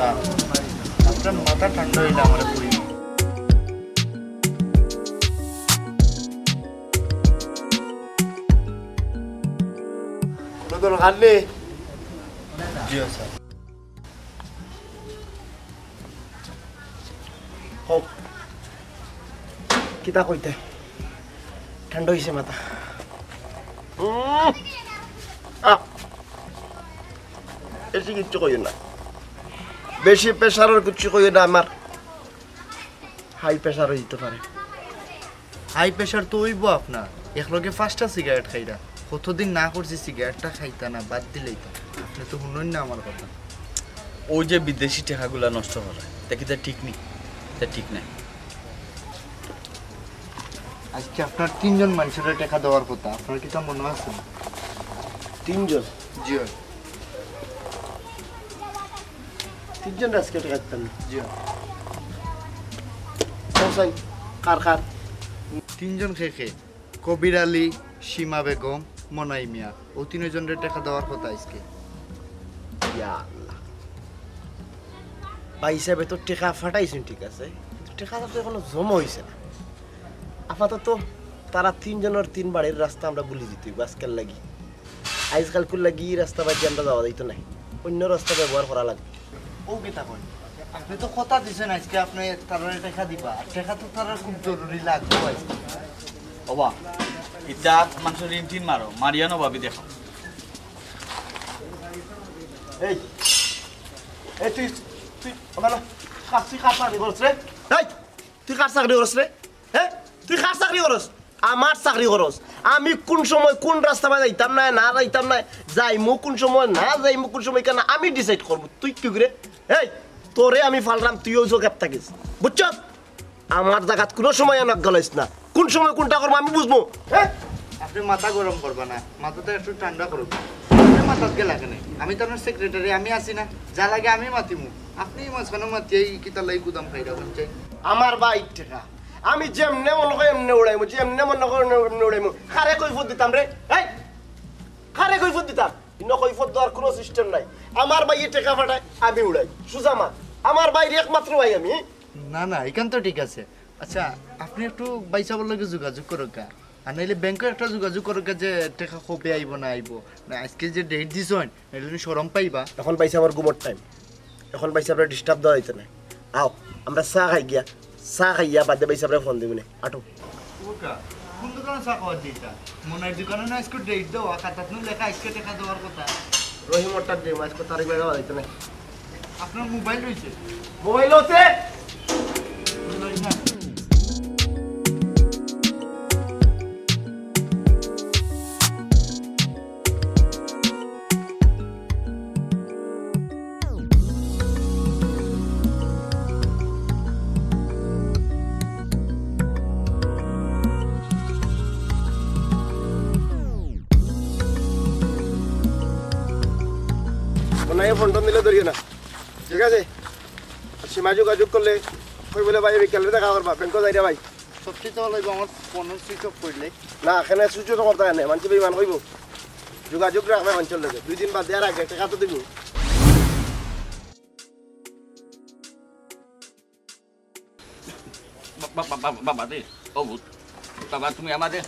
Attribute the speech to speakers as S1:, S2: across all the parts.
S1: আচ্ছা আপনার মাথা ঠান্ডা হইলে আমার কই কোনো দরকার নেই জি স্যার হোক কিতা কইতে ঠান্ডা হইছে মাথা বেশি কিচ্ছু কই না বেশি প্রেশারের কিচ্ছু কই না আমার হাই প্রেশার হইতে পারে হাই প্রেশার তো হইব আপনার একলগে 5টা সিগারেট খাইরা কতদিন না করছি সিগারেটটা খাইতা না বাদ দিলেই তো আপনি তো শুনুন না আমার কথা
S2: ওই যে বিদেশি টাকাগুলা নষ্ট করা তা কি তা ঠিক নেই তা ঠিক নাই
S1: আজকে আপনার 3 জন মানুষের টাকা দেওয়ার কথা আপনার কি তা মনে আছে 3 জন জি 3 জন আজকে টাকা দিতেন জি কোসাই কার 3 জন খেয়ে কবির আলী সীমা বেগম মনাই মিয়া ও 3 জনের টাকা দেওয়ার কথা আজকে ইয়া আল্লাহ ভাই হিসাবে তো টাকা ফাটাইছেন ঠিক আছে কিন্তু টাকাটা তো এখনো জমা হইছে না আপাতত তারা 3 জনের 3 বাড়ির রাস্তা আমরা বলে দিতে আজকাল লাগি আজকাল কুল লাগি রাস্তা বাজি আমরা যাওয়া যাইতো না অন্য রাস্তা ব্যবহার করা লাগে ও কিতা কই আপনি তো কথা দিছেন আজকে আপনি তারা টাকা দিবা টাকা তো তারা খুব জরুরি লাগবে আজকে
S2: বাবা ইটা মানুষের ঋণ মারো মারিয়ানো ভাবি দেখো
S1: এই এই তুই আমার খাসি চাকরি করছ রে এই তুই কার চাকরি করছ রে হ্যাঁ তুই কার চাকরি করছ আমার চাকরি করছ আমি কোন সময় কোন রাস্তা বাই যাইতাম না না যাইতাম না যাইমু কোন সময় না যাইমু কোন সময় কেন আমি ডিসাইড করব তুই কি করে এই তোরে আমি ফালরাম তুইও জোগাপ থাকিস বুঝছ আমার জায়গাত কোনো সময় আমাক গলাইস না কোন সময় কোনটা করব আমি বুঝবো হ্যাঁ আপনি মাথা গরম করবা না মাথাটা একটু ঠান্ডা করো মাথাত গে লাগে নাই আমি তো আপনার সেক্রেটারি আমি আছি না যা লাগে আমি মাতিমু আপনি মাঝখানে মাতিয়ে কিতা লাই গুদাম খাইরা বলছেন আমার বাইক টাকা আমি যেমনে মনে করি এমনি উড়াইমু যেমনে মনে করি এমনি উড়াইমু খারে কৈফত দিতাম রে এই খারে কৈফত দিতাম ইনো কৈফত দেওয়ার কোনো সিস্টেম নাই আমার বাইয়ে টাকা ফাটায় আমি উড়াই সুজা মা আমার বাইরে একমাত্র ভাই আমি না না এখান তো ঠিক আছে আচ্ছা আপনি একটু বাইসাবর লগে যোগাযোগ করুক আর নাইলে ব্যাংকে একটা যোগাযোগ করুক যে টাকা কবে আইব না আইব না আজকে যে ডেট দিছেন নাইলে শরম পাইবা এখন পাইছে আমার ঘুমোর টাইম এখন পাইছে আপনার ডিস্টার্ব দেওয়া হইতে না আও আমরা চা খাই গিয়া চা খাইয়া বাদে পাইছে আপনার ফোন দিবনে আটো কোন দোকানে চা খাওয়া দিতা মনের দোকানে না আজকে ডেট দেওয়া খাতাত নো লেখা আজকে টাকা দেওয়ার কথা রহিমটার যে আজকে তারিখ দেওয়া হইতে না আপনার মোবাইল রয়েছে মোবাইল হতে ফোনটা দিলে ধরিও না ঠিক আছে সীমা যোগাযোগ করলে কই বলে ভাই বিকালে দেখা করবা ব্যাংক যাইরা ভাই সবচেয়ে তো লাগবে আমার ফোন সুইচ অফ করলে না এখানে সুইচ অফ করতে না মানুষ বেইমান কইব যোগাযোগ রাখবে অঞ্চল লাগে 2 দিন বাদ দেওয়ার আগে টাকা তো দিব
S3: বাবা দে ও ভূত বাবা তুমি আমাদের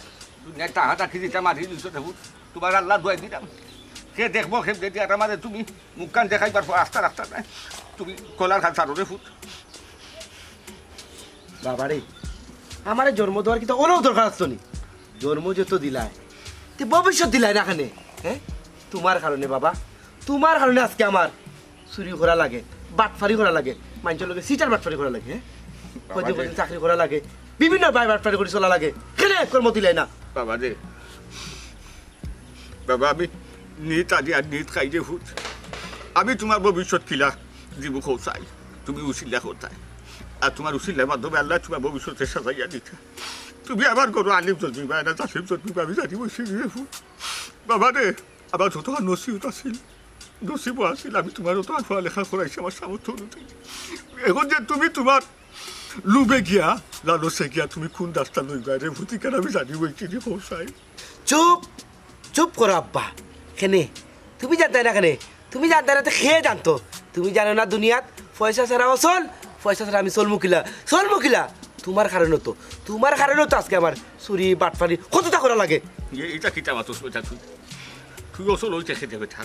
S3: টাকা টাকি দিতে মারি দিছো ভূত তোমার আল্লাহ দোয়াই দিতাম কে দেখবো সে যদি আমাদের তুমি মুখ কান দেখাইবার রাস্তা রাস্তা নাই তুমি কলার খাল ছাড়ো রে ফুট
S1: বাবা রে আমার জন্ম দেওয়ার কিন্তু কোনো দরকার আসতো নি জন্ম যত দিলাই তে ভবিষ্যৎ দিলাই না খানে হ্যাঁ তোমার কারণে বাবা তোমার কারণে আজকে আমার চুরি করা লাগে বাটফারি করা লাগে মানুষের লোকে সিটার বাটফারি করা লাগে হ্যাঁ চাকরি করা লাগে বিভিন্ন বাই বাটফারি করে চলা লাগে কেন কর্ম দিলাই না
S3: বাবা রে বাবা আমি নিত আদি আর নিত খাই যে ফুট আমি তোমার ভবিষ্যৎ কিলা জীব খৌ চাই তুমি উচিল্লা কোথায় আর তোমার উচিল্লার মাধ্যমে আল্লাহ তোমার ভবিষ্যতে সাজাইয়া দিতে তুমি আমার কোনো আলিম চলবি বা না চাষিম চলবি আমি জানি বসে দিয়ে ফুট বাবা রে আমার যত নসিবত আসিল নসিব আসিল আমি তোমার তো আর পড়ালেখা করাইছি আমার সামর্থ্য অনুযায়ী এখন যে তুমি তোমার লুবে গিয়া লালসে গিয়া তুমি কোন রাস্তা লইবা রে ভূতি কেন আমি জানি বলছি যে পৌঁছাই
S1: চুপ চুপ করো আব্বা কেনে তুমি জানতে না কেনে তুমি জানতে না তো খেয়ে জানতো তুমি জানো না দুনিয়াত
S4: পয়সা ছাড়া চল পয়সা ছাড়া আমি চলমু কিলা তোমার কারণে তো আজকে আমার চুরি বাটফারি কতটা করা লাগে
S3: এটা কিতা মাতো সোজা তুই অসল ওই খেতে বেঠা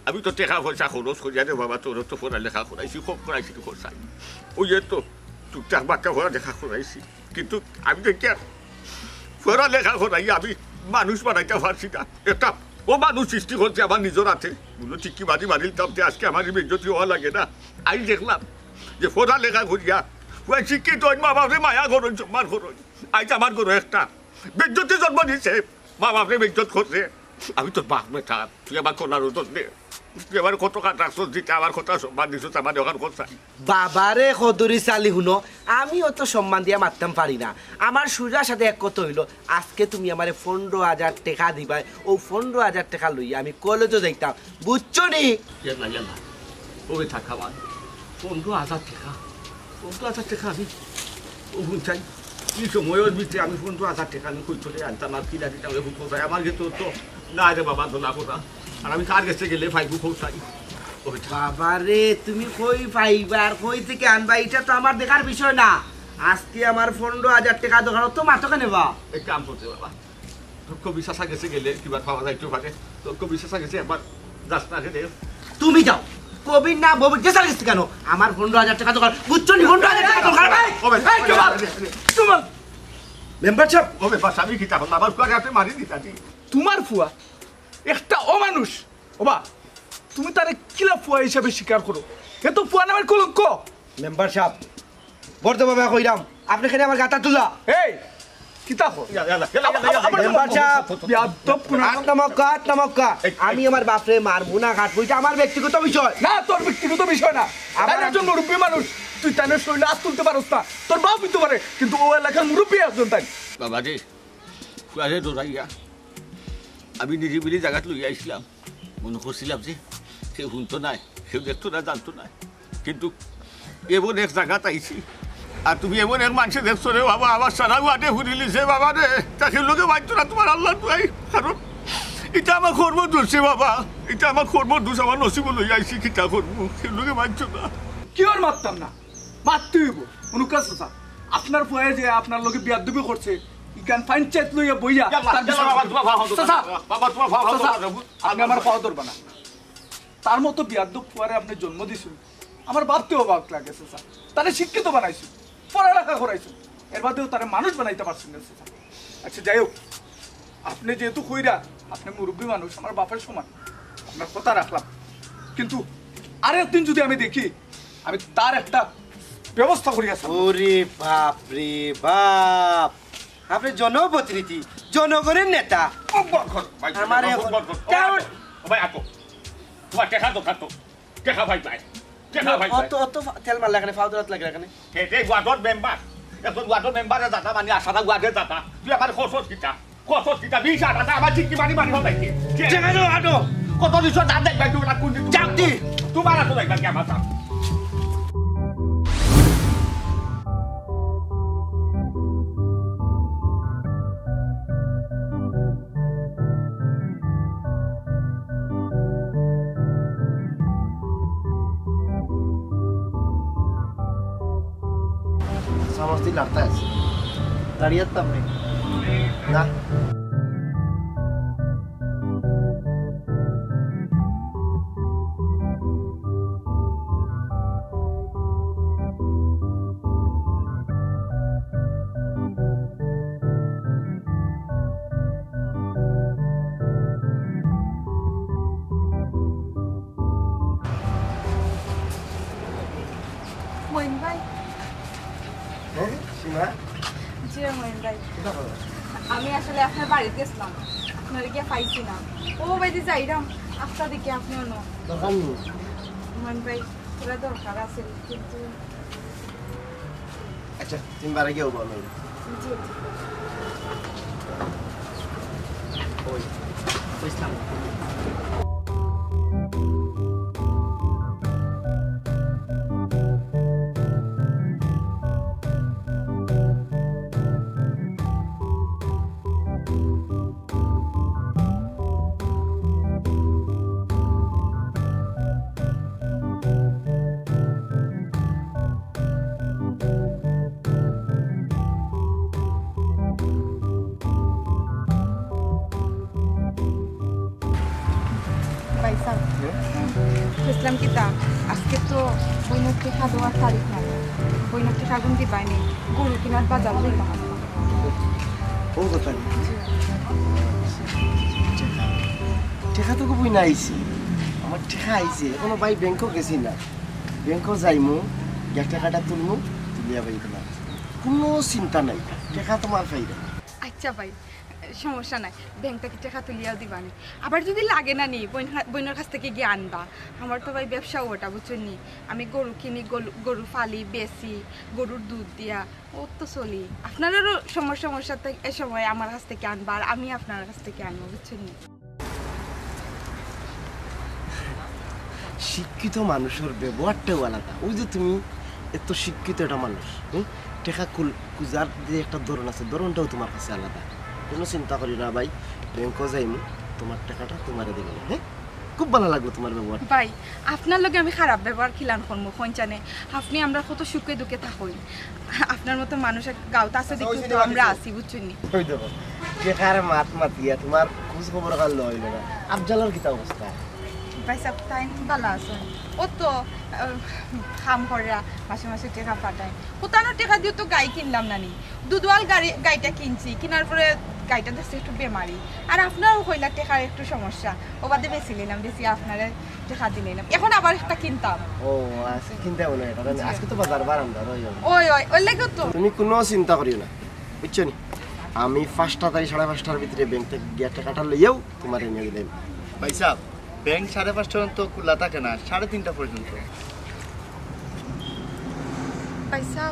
S3: আমি তো টাকা পয়সা খরচ করিয়া দে বাবা তোর তো পড়ালেখা করাইছি খুব করাইছি তো খরচাই ওই তো টুকটাক বাক্কা পড়ালেখা করাইছি কিন্তু আমি তো কে পড়ালেখা করাই আমি মানুষ বানাইতে পারছি না একটা ও মানুষ সৃষ্টি করছে আমার নিজের হাতে বললো চিকি বাড়ি বাড়ির তাপতে আজকে আমার বেজ্জতি হওয়া লাগে না আমি দেখলাম যে পড়ালেখা করিয়া ওই শিক্ষিত মা বাপরে মায়া করুন সম্মান করুন আজ আমার ঘরে একটা বেজ্জতি জন্ম দিছে মা বাপরে বেজ্জত করছে আমি তোর বাপ বেটা তুই আমার কন্যার উত্তর দে তুই আমার কত কাটা দিতে আমার কথা সম্মান দিছ আমার দোকান কথা
S4: বাবারে খদরি চালি শুনো আমি অত সম্মান দিয়া মারতাম পারি না আমার সুজার সাথে এক কথা হইল আজকে তুমি আমারে 15,000 টাকা দিবাই ও 15,000 টাকা লইয়া আমি কলেজে যাইতাম বুঝছো নি
S3: ইয়াল্লা ওই থাকা মান 15,000 টাকা 15,000 টাকা আমি ও বুঝাই কি সময়ের ভিতরে আমি 15,000 টাকা আমি কই চলে আনতাম আর কি দিতাম খুব কোথায় আমার কিন্তু তো না রে বাবা দোলা কথা আর আমি কার কাছে গেলে ফাইবু খোঁজাই
S4: বাবারে তুমি কই পাইবা আর কই থেকে আনবা এটা তো আমার দেখার বিষয় না আজকে আমার 15,000 টাকা দোকান তো মাত্র নেবা
S3: এক কাম করতে বাবা তোর কবি শাসা গেছে গেলে কিবা পাওয়া যাইতে পারে তোর কবি শাসা গেছে একবার যাস না রে
S4: তুমি যাও কবি না ববি যেসা গেছে কেন আমার 15,000 টাকা দোকান বুঝছো নি 15,000 টাকা দোকান তোমার মেম্বারশিপ
S3: ওবে বাসা আমি কিতা বললাম আবার করে আপনি মারি দিতাছি
S5: তোমার ফুয়া একটা অমানুষ ওবা তুমি তারে কিলা ফুয়া হিসাবে স্বীকার করো এ তো ফুয়া নামের কলঙ্ক
S4: মেম্বারশিপ বর্তমানে কইরাম আপনি কেন আমার গাতা তুলা
S5: এই কিতা কর
S4: আমি আমার বাপরে মারবো না কাটবো এটা আমার ব্যক্তিগত বিষয়
S5: না তোর ব্যক্তিগত বিষয় না আমার একজন মুরব্বী মানুষ তুই তাই শরীরে আজ তুলতে পারস না তোর বাপ হইতে পারে কিন্তু ও এলাকার মুরব্বী একজন তাই
S3: বাবা রে ফুয়ারে দৌড়াইয়া আমি নিরিবিলি জায়গাত লইয়া আইছিলাম মনে করছিলাম যে সে শুনতো নাই কেউ দেখতো না জানতো না কিন্তু এমন এক জায়গাত আইছি আর তুমি এমন এক মানুষে দেখছো রে বাবা আমার সারা গুয়াটে ফুরিলিছে বাবা রে তাকে লোকে মানতো না তোমার আল্লাহ তুই কারণ এটা আমার কর্ম দোষ বাবা এটা আমার কর্ম দোষ আমার নসিব লইয়া আইছি কিতা করবো সে লোকে মানছো না
S5: কি আর মারতাম না মারতে হইব অনুকাশ আপনার ফুয়ায় যে আপনার লোকে বিয়াদবি করছে ইকান ফাইন চেত লইয়া বইয়া আপনি আমার খাওয়া ধরবা না তার মতো বিয়াদব ফুয়ারে আপনি জন্ম দিছেন আমার ভাবতেও অবাক লাগেছে স্যার তারে শিক্ষিত বানাইছো পড়ালেখা করাইছো এর বাদেও তারে মানুষ বানাইতে পারছেন না স্যার আচ্ছা যাই হোক আপনি যেহেতু কইরা আপনি মুরব্বী মানুষ আমার বাপের সমান আপনার কথা রাখলাম কিন্তু আর একদিন যদি আমি দেখি আমি তার একটা ব্যবস্থা করি আসলাম
S4: ওরে বাপ রে বাপ আপনি জনপ্রতিনিধি জনগণের নেতা আমার অত অত তেল মারলে এখানে ফাউদারাত লাগে এখানে
S3: ওয়ার্ডর মেম্বার এখন ওয়ার্ডর মেম্বারে যাতা মানে আশাটা ওয়ার্ডে যাতা তুই আমার খরচ কিতা 20 টাকা আমার চিঠি মারি মারি হবে কত দিছ দাঁত দেখবে তুই কোন চাকরি তোমার তো দেখবে কি আমার
S1: সমস্ত লাগতা আছে দাঁড়িয়ে তো আপনি না
S6: আমি আসলে আপনার বাড়িতে গেছিলাম আপনার গিয়ে পাইছি না ও বাইদি যাইরাম আপনার দিকে আপনিও নো মান ভাই পুরো দরকার আছে কিন্তু
S1: আচ্ছা তুমি বাড়ি গিয়ে বলো
S6: জি
S1: ওই বুঝলাম
S6: কিতা আজকে তো বইনের টেকা দেওয়ার তারিখ নাই বইনের টেকা গুন দিবাইনি গরু কিনার বাজার লইলাম
S1: ও কথা টেকা তো কবই না আইছি আমার টেকা আইছে এখনো ভাই ব্যাংকও গেছি না ব্যাংকও যাইমু গ্যাস টাকাটা তুলমু তুলিয়া ভাই তোমার কোনো চিন্তা নাই টেকা তোমার ফাইদা
S6: আচ্ছা ভাই সমস্যা নাই ব্যাংক থেকে টাকা তুলিয়াও দিবানি আবার যদি লাগে না নি বইনের কাছ থেকে গিয়ে আনবা আমার তো ভাই ব্যবসাও ওটা বুঝছেন নি আমি গরু কিনি গরু ফালি বেচি গরুর দুধ দিয়া ও তো চলি আপনারও সমস্যা এ সময় আমার কাছ থেকে আনবা আর আমি আপনার কাছ থেকে আনবো বুঝছেন নি
S1: শিক্ষিত মানুষের ব্যবহারটাও আলাদা ওই যে তুমি এত শিক্ষিত একটা মানুষ টেকা কুজার যে একটা ধরন আছে ধরনটাও তোমার কাছে আলাদা কোনো চিন্তা করি না ভাই ব্যাংকও যাইমু তোমার টাকাটা তোমারে দেবে হ্যাঁ খুব ভালো লাগবে তোমার ব্যবহার
S6: ভাই আপনার লগে আমি খারাপ ব্যবহার খিলান করবো পঞ্চানে আপনি আমরা কত সুখে দুঃখে থাকুন আপনার মতো মানুষের গাঁত আছে দেখি তো আমরা আসি বুঝছেন নি
S1: ওই দেখো টেকার মাত মাতিয়া তোমার খোঁজ খবর কাল লইল না আফজালের কিতা অবস্থা
S6: ভাই সব টাইম ভালো আছে ও তো কাম করে মাসে মাসে টাকা পাঠায় কোথানো টাকা দিয়ে তো গাই কিনলাম না নি দুধওয়াল গাইটা কিনছি কেনার পরে গাইটা দেখছি একটু বেমারি আর আপনারও কইলা টাকার একটু সমস্যা ও বাদে বেশি নিলাম বেশি আপনারা টাকা দিলাম এখন আবার একটা কিনতাম
S1: ও আজকে কিনতে হবে না এটা আজকে তো বাজার বারান্দা রই
S6: ওই লাগে তো
S1: তুমি কোনো চিন্তা করিও না বুঝছো নি আমি 5টা তারিখ 5:30টার ভিতরে ব্যাংক থেকে গিয়ে টাকাটা লইয়াও তোমার এনে দিলাম
S2: ভাই সাহেব ব্যাংক 5:30 পর্যন্ত খোলা থাকে না 3:30 পর্যন্ত
S6: পয়সা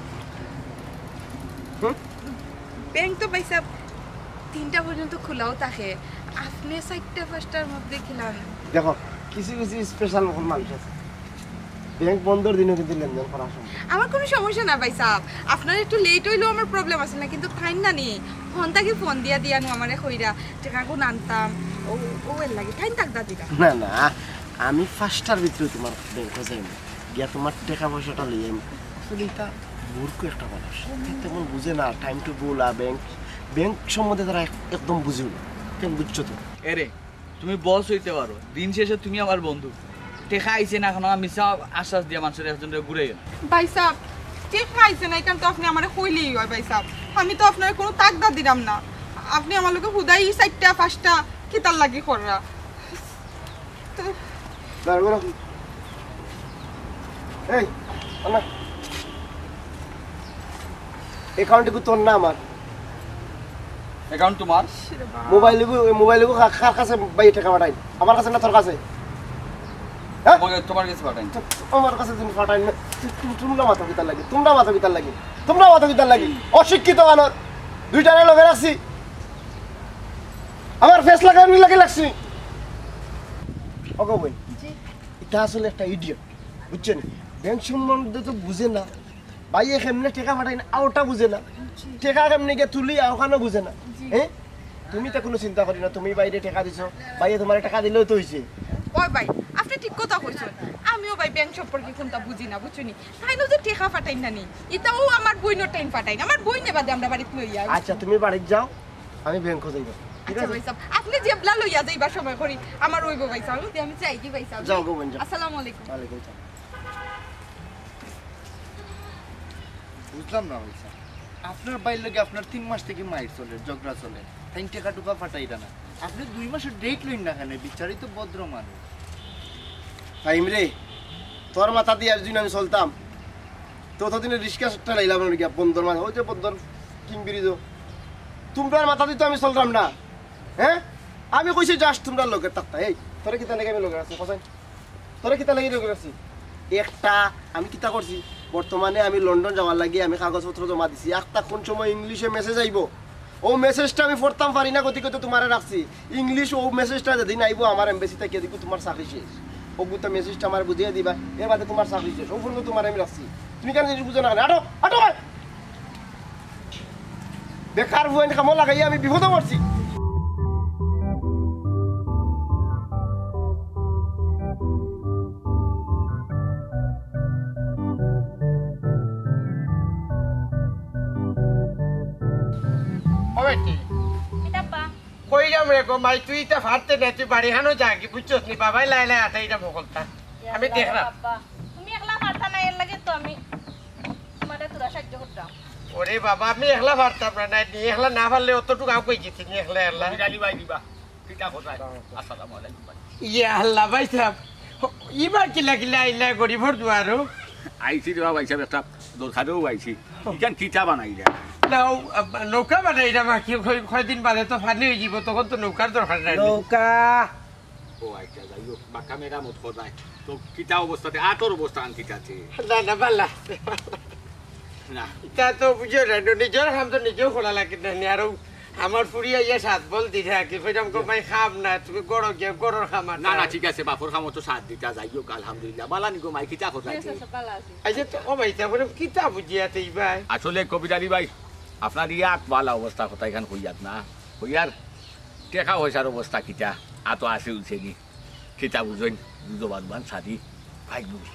S6: ব্যাংক তো পয়সা 3টা পর্যন্ত খোলাও থাকে আপনি 4টা 5টার মধ্যে খিলান
S1: দেখো কিছু স্পেশাল মানুষ আছে ব্যাংক বন্ধর দিনও কিন্তু লেনদেন করা সম্ভব
S6: আমার কোনো সমস্যা না ভাই সাহেব আপনার একটু লেট হইলেও আমার প্রবলেম আছে না কিন্তু ফাইন না নি ফোন থাকি ফোন দিয়া নো আমারে কইরা টাকা গুণ আনতাম ও এর লাগে ফাইন থাক দাদিরা
S1: না না আমি 5টার ভিতরে তোমার ব্যাংকে যাই গিয়া তোমার টাকা পয়সাটা লইয়ে আসলে এটা মূর্খ একটা মানুষ তেমন বুঝে না টাইম টু বলা ব্যাংক সম্বন্ধে তারা একদম বুঝে না কেন বুঝছো তো
S2: এরে তুমি বস হইতে পারো দিন শেষে তুমি আমার বন্ধু টেকা আইছে না এখনো আমি সব আশ্বাস দিয়া মানুষের একজনের ঘুরাই না
S6: ভাই সাহেব ঠিক খাইছে না কারণ তো আপনি আমারে কইলেই হয় ভাই সাহেব আমি তো আপনার কোনো তাকদা দিলাম না আপনি আমার লোকে হুদাই 4টা 5টা কিতার লাগি কররা
S1: দাঁড়াও এই আনা অ্যাকাউন্টে কো তোর না আমার
S2: অ্যাকাউন্ট তোমার
S1: মোবাইলে কার কাছে ভাই টাকা পাঠাই আমার কাছে না তোর কাছে
S2: তোমার কাছে পাঠাই
S1: আমার কাছে তুমি পাঠাই না তোমরা মাথা পিতার লাগি অশিক্ষিত মানুষ দুইটারে লগে রাখছি আমার ফেস লাগে লাগছি ওগো বই এটা আসলে একটা ইডিয়ট বুঝছেন ব্যাংক সম্বন্ধে তো বুঝে না ভাই এমনি টাকা পাঠাই না ওটা বুঝে না টাকা কেমনি গিয়ে তুলি ওখানে বুঝে না হ্যাঁ তুমি তো কোনো চিন্তা করি না তুমি বাইরে টাকা দিছো ভাইয়ে তোমার টাকা দিলেও তো হয়েছে
S6: ওই ভাই আপনি ঠিক কথা কইছেন আমিও ভাই ব্যাংক সম্পর্কে কোনটা বুঝি না বুঝছনি তাইনো যে টাকা পাঠাই না নি এটাও আমার বইনের টাইম পাঠাই না আমার বই নেবা দে আমরা বাড়িতে লইয়া
S1: আচ্ছা তুমি বাড়ি যাও আমি ব্যাংকে যাইব ঠিক আছে
S6: ভাই সাহেব আপনি জেবলা লইয়া যাইবার সময় করি আমার ওইব ভাই সাহেব আমি চাই কি ভাই সাহেব
S1: যাও গো বোন যাও
S6: আসসালামু আলাইকুম
S1: ওয়ালাইকুম আসসালাম
S2: বুঝলাম না ভাই সাহেব আপনার বাইর লগে আপনার 3 মাস থেকে মাইর চলে ঝগড়া চলে তাই টাকা টুকা ফাটাইরা না আপনি 2 মাসের ডেট লইন না কেন বিচারিত ভদ্র মানুষ
S1: টাইম রে তোর মাথা দিয়ে আজ দিন আমি চলতাম ততদিনে রিক্সা লাইলাম না গিয়া বন্দর মাথা ওই যে বন্দর কিং ব্রিজ তোমরার মাথা দিয়ে তো আমি চলতাম না হ্যাঁ আমি কইছি জাস্ট তোমরা লোকের তাক্তা এই তোরে কিতা লাগে আমি লোকের আছি কোথায় তোরে কিতা লাগে লোকের আছি একটা আমি কিতা করছি বর্তমানে আমি লন্ডন যাওয়ার লাগে আমি কাগজপত্র জমা দিছি একটা কোন সময় ইংলিশে মেসেজ আইব ও মেসেজটা আমি পড়তাম পারি না গতি কত তোমারে রাখছি ইংলিশ ও মেসেজটা যেদিন আইব আমার এমবেসি থেকে দেখো তোমার চাকরি শেষ ও বুঝতে মেসেজটা আমার বুঝিয়ে দিবা এর বাদে তোমার চাকরি শেষ ও পর্যন্ত তোমার আমি রাখছি তুমি কেন জিনিস বুঝো না আটো আটো বেকার বইন কামো লাগাই আমি বিপদে পড়ছি
S7: কইরাম রে গো মাই তুই তা ফারতে না তুই বাড়ি হানো যা কি বুঝছস নি বাবাই লাই লাই আটাইটা বকলতা
S4: আমি দেখলাম
S7: বাবা তুমি একলা পারতা না এর লাগে তো আমি তোমারে তোরা সাহায্য করতাম
S4: ওরে বাবা আমি একলা পারতাম না একলা না পারলে অতটুকু আও কই গেছি একলা একলা
S3: বিড়ালি ভাই দিবা কিতা কোথায় আসসালামু আলাইকুম ভাই
S4: ইয়া আল্লাহ ভাই সাহেব ইবার কিলা কিলা আইলা গরিবর দুয়ারো
S3: আইছি রে ভাই সাহেব একটা দরকারেও আইছি ইখান কিতা বানাই রে
S4: নাও নৌকা বানাই না মাকি কয়দিন বাদে তো ফানি হয়ে যাব তখন তো নৌকার দরকার নাই নৌকা
S3: ও আইতা যাই হোক বাক্কা মেরামত করায় তো কিতা অবস্থাতে আতর অবস্থা আন কিতাছে
S4: না না বালা
S3: না
S4: তা তো বুঝো না নিজের কাম তো নিজেও করা লাগে না আর আমার ফুরিয়া ইয়া সাত বল দি থাকে ফেরাম কো মাই খাম না তুমি গড় গিয়ে গড়র খামার
S3: না না ঠিক আছে বাপর খামো তো সাথ দিতা যাই হোক আলহামদুলিল্লাহ বালানি গো মাই কিতা কোথায়
S7: সকাল আছে
S4: আচ্ছা তো ও ভাই তা বলে কিতা বুঝিয়াতে ভাই
S3: আসলে কবিরালি ভাই আপনার ইয়াত বালা অবস্থা কথা এখান হইয়াত না হইয়ার টেকা পয়সার অবস্থা কিতা আতো আসে উঠেনি কিতা বুঝেন দুজবান সাদি ভাই বুঝি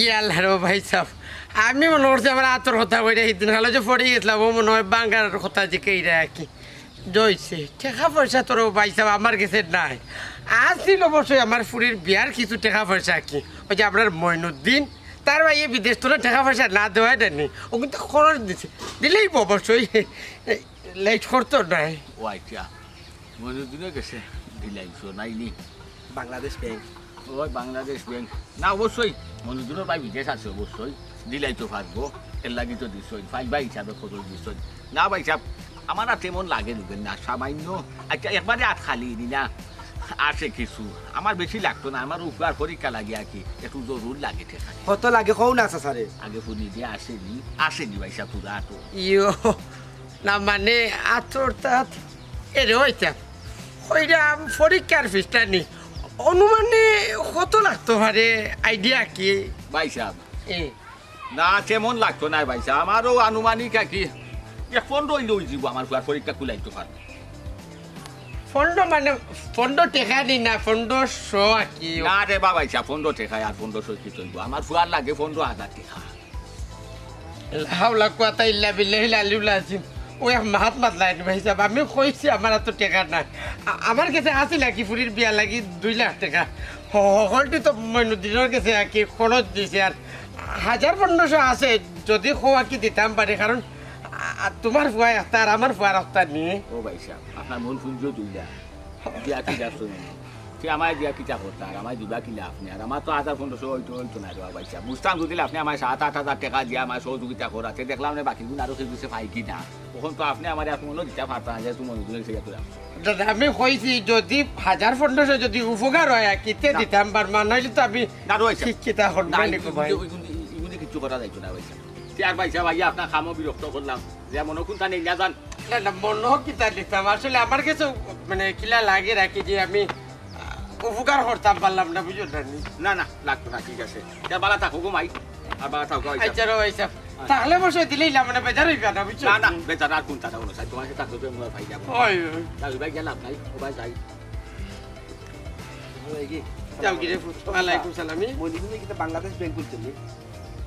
S4: ইয়াল্লাহ ভাই সাহেব আমি মনে করছি আমার আতর কথা বইটা সেদিন হলো যে পড়ে গেছিলাম ও মনে হয় বাঙ্গার কথা যে কেইরা কি জয়ছে টাকা পয়সা তোর ভাই সাহেব আমার কাছে নাই আসছিল অবশ্যই আমার ফুরির বিয়ার কিছু টাকা পয়সা কি ওই যে আপনার মইনুদ্দিন তার ভাই বিদেশ তোলা টাকা পয়সা না দেওয়াই দেয়নি ও কিন্তু খরচ দিছে দিলেই অবশ্যই লেট করতো নাই
S3: ও আইটা মনুদিনে গেছে দিলাইছো নাইনি
S1: বাংলাদেশ ব্যাংক
S3: ওই বাংলাদেশ ব্যাংক না অবশ্যই মনুদিনের ভাই বিদেশ আছে অবশ্যই দিলাই তো পারবো এর লাগি তো দিছই ভাই ভাই হিসাবে খরচ দিছই না ভাই সাহেব আমার আর তেমন লাগে দিবেন না সামান্য আচ্ছা একবারে আট খালি নি না আছে কিছু আমার বেশি লাগতো না আমার উপকার পরীক্ষা লাগে আর কি একটু জরুর লাগে ঠিক আছে
S1: কত লাগে কও না স্যারে
S3: আগে শুনি দিয়ে আসেনি ভাই সাহেব পুরা তো
S4: ইয়ো না মানে আতরটা এরে হইতা ওইটা পরীক্ষার ফিসটা নি অনুমানে কত লাগতো পারে আইডিয়া কি
S3: ভাই সাহেব
S4: এ
S3: না তেমন লাগতো না ভাই সাহেব আমারও আনুমানিক আর কি 15 লই যাব আমার পরীক্ষা কুলাইতে পারবো
S4: ফন্ড মানে ফন্ড টেকা নি না ফন্ড শো কি
S3: না রে বাবা ইচ্ছা 15 টাকা আর 1500 কি চলবো আমার ফুয়ার লাগে 15,000 টাকা
S4: হাওলা কথা ইল্লা বিল্লাহি লালিউলা আজিম ওই মাহাত্মাত লাইন ভাই সাহেব আমি কইছি আমার তো টাকা নাই আমার কাছে আছে নাকি ফুরির বিয়া লাগি 2 লাখ টাকা হলটি তো মইনুদ্দিনের কাছে কি খরচ দিছে আর 1500 আছে যদি খোয়া কি দিতাম পারে কারণ তোমার ফুয়া একটা আর আমার ফুয়ার একটা নিয়ে
S3: ও ভাই সাহেব আপনার মন ফুলজো দুইলা দিয়া কি যা শুনে তুই আমায় দিয়া কিটা করতে আর আমায় দিবা কিলা আপনি আর আমার তো 1500 হইতো না রে ভাই সাহেব বুঝতাম যদি আপনি আমায় 7-8,000 টাকা দিয়া আমার সহযোগিতা করাতে দেখলাম না বাকি গুণ আরো কিছু পাই কি না তখন তো আপনি আমার এখন মনে দিতে পারতাম যে তুমি মনে দিলে সেটা
S4: দাদা আমি কইছি যদি 1500 যদি উপকার হয় কিতে দিতাম পার নইলে তো আমি
S3: না রয়েছে
S4: কিতা করব ভাই
S3: ইগুনি কিছু করা যাইতো না ভাই সাহেব আর ভাই সাহেব ভাইয়া আপনার খামো বিরক্ত করলাম যে মনে কোনটা নেই না জান
S4: না না মনে কিতা দিতাম আসলে আমার কাছে মানে কিলা লাগে রাখি যে আমি উপকার করতাম পারলাম না বুঝো
S3: না না লাগতো না ঠিক আছে বালা থাকো ঘুমাই আর বালা থাকো
S4: আচ্ছা রো ভাই সাহেব তাহলে বসে দিলেই মানে বেজার হইবা না বুঝছো
S3: না না বেচার আর কোনটা না কোনো সাই তোমার সাথে থাকতো তোমার ভাই যাবো
S4: ওই
S3: যাবি ভাই গেলাম নাই ও ভাই যাই
S4: যাও গিরে ওয়ালাইকুম সালাম
S1: মইনুদ্দিনে কিন্তু বাংলাদেশ ব্যাংক বলছেন নি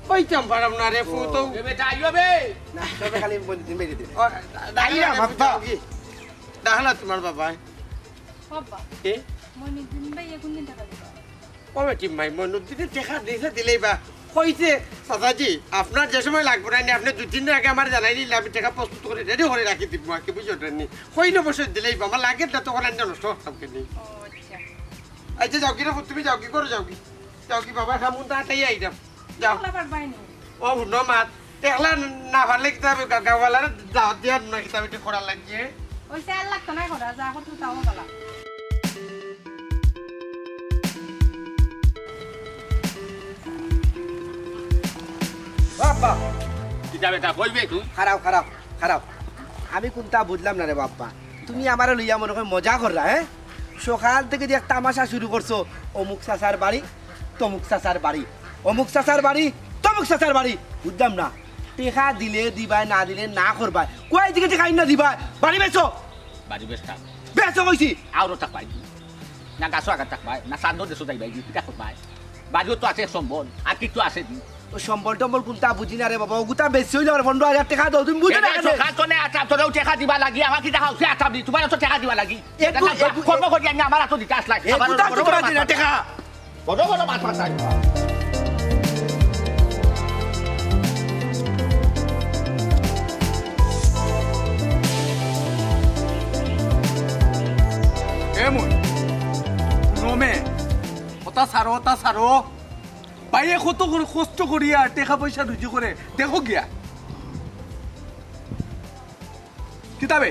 S4: কইতাম পারাম না রে ফু তো
S3: বেটা আইও বে
S1: না তবে খালি মইনুদ্দিন বেরিয়ে দিন
S4: দাইরা বাবা দাহলা তোমার বাবা
S7: বাবা
S4: কে
S7: মনিদিন ভাই এখন দিন টাকা দিবা
S4: কবে কি মাই মনুদ্দিনে টাকা দিয়েছে দিলেই বা কইছে চাচাজি আপনার যে সময় লাগবে না আপনি 2-3 দিন আগে আমার জানাই দিলে আমি টাকা প্রস্তুত করে রেডি করে রাখি দিব আকে বুঝছেন নি কইলে বসে দিলেই বা আমার লাগে না তখন আনতে নষ্ট করতাম কেনি
S7: ও আচ্ছা
S4: আচ্ছা যাও কি রে তুমি যাও কি করে যাও কি বাবা খামুন তাড়াতাড়ি আইতাম যাও
S7: একলা পারবাই না
S4: ও নো মাত একলা না ভালো কিতাব গাওয়ালার দাওয়াত দিয়া না কিতাব এটা করা লাগে
S7: ওই 4 লাখ তো নাই করা যা করতে তাও বলা
S1: বাবা
S3: কিটা বেটা কইবে তুই
S1: খারাপ আমি কোনটা বুঝলাম না রে বাপ্পা তুমি আমার লইয়া মনে করে মজা করলা হ্যাঁ সকাল থেকে যে তামাশা শুরু করছো অমুক চাচার বাড়ি তমুক চাচার বাড়ি অমুক চাচার বাড়ি তমুক চাচার বাড়ি বুঝলাম না টেকা দিলে দিবাই না দিলে না করবাই কয় দিকে টেকা না দিবাই বাড়ি বেচো
S3: বাড়ি বেস্তা
S1: বেচো কইছি
S3: আরো টাক পাই না গাছো আগা টাক পাই না সান্দো দেশো যাই ভাই কিটা করবাই বাড়িও তো আছে সম্বল আর কিছু আছে
S1: ও সম্বল টম্বল কোনটা বুঝি না রে বাবা ওগুতা বেশি হইলে আমার 15,000 টাকা দাও তুমি বুঝো না কেন
S3: কাতনে আটা তোরাও টাকা দিবা লাগি আমার কি টাকা হচ্ছে আটা তোমার তো টাকা দিবা লাগি কর্ম করি আমি আমার তো দিতে আসলাই
S1: এগুতা তো তোমার দিনা টাকা
S3: বড় বড় মাছ মাছ
S5: এমন রমে ওটা সারো বাইয়ে কত করে কষ্ট করিয়া টাকা পয়সা রুজি করে দেখো গিয়া কিতাবে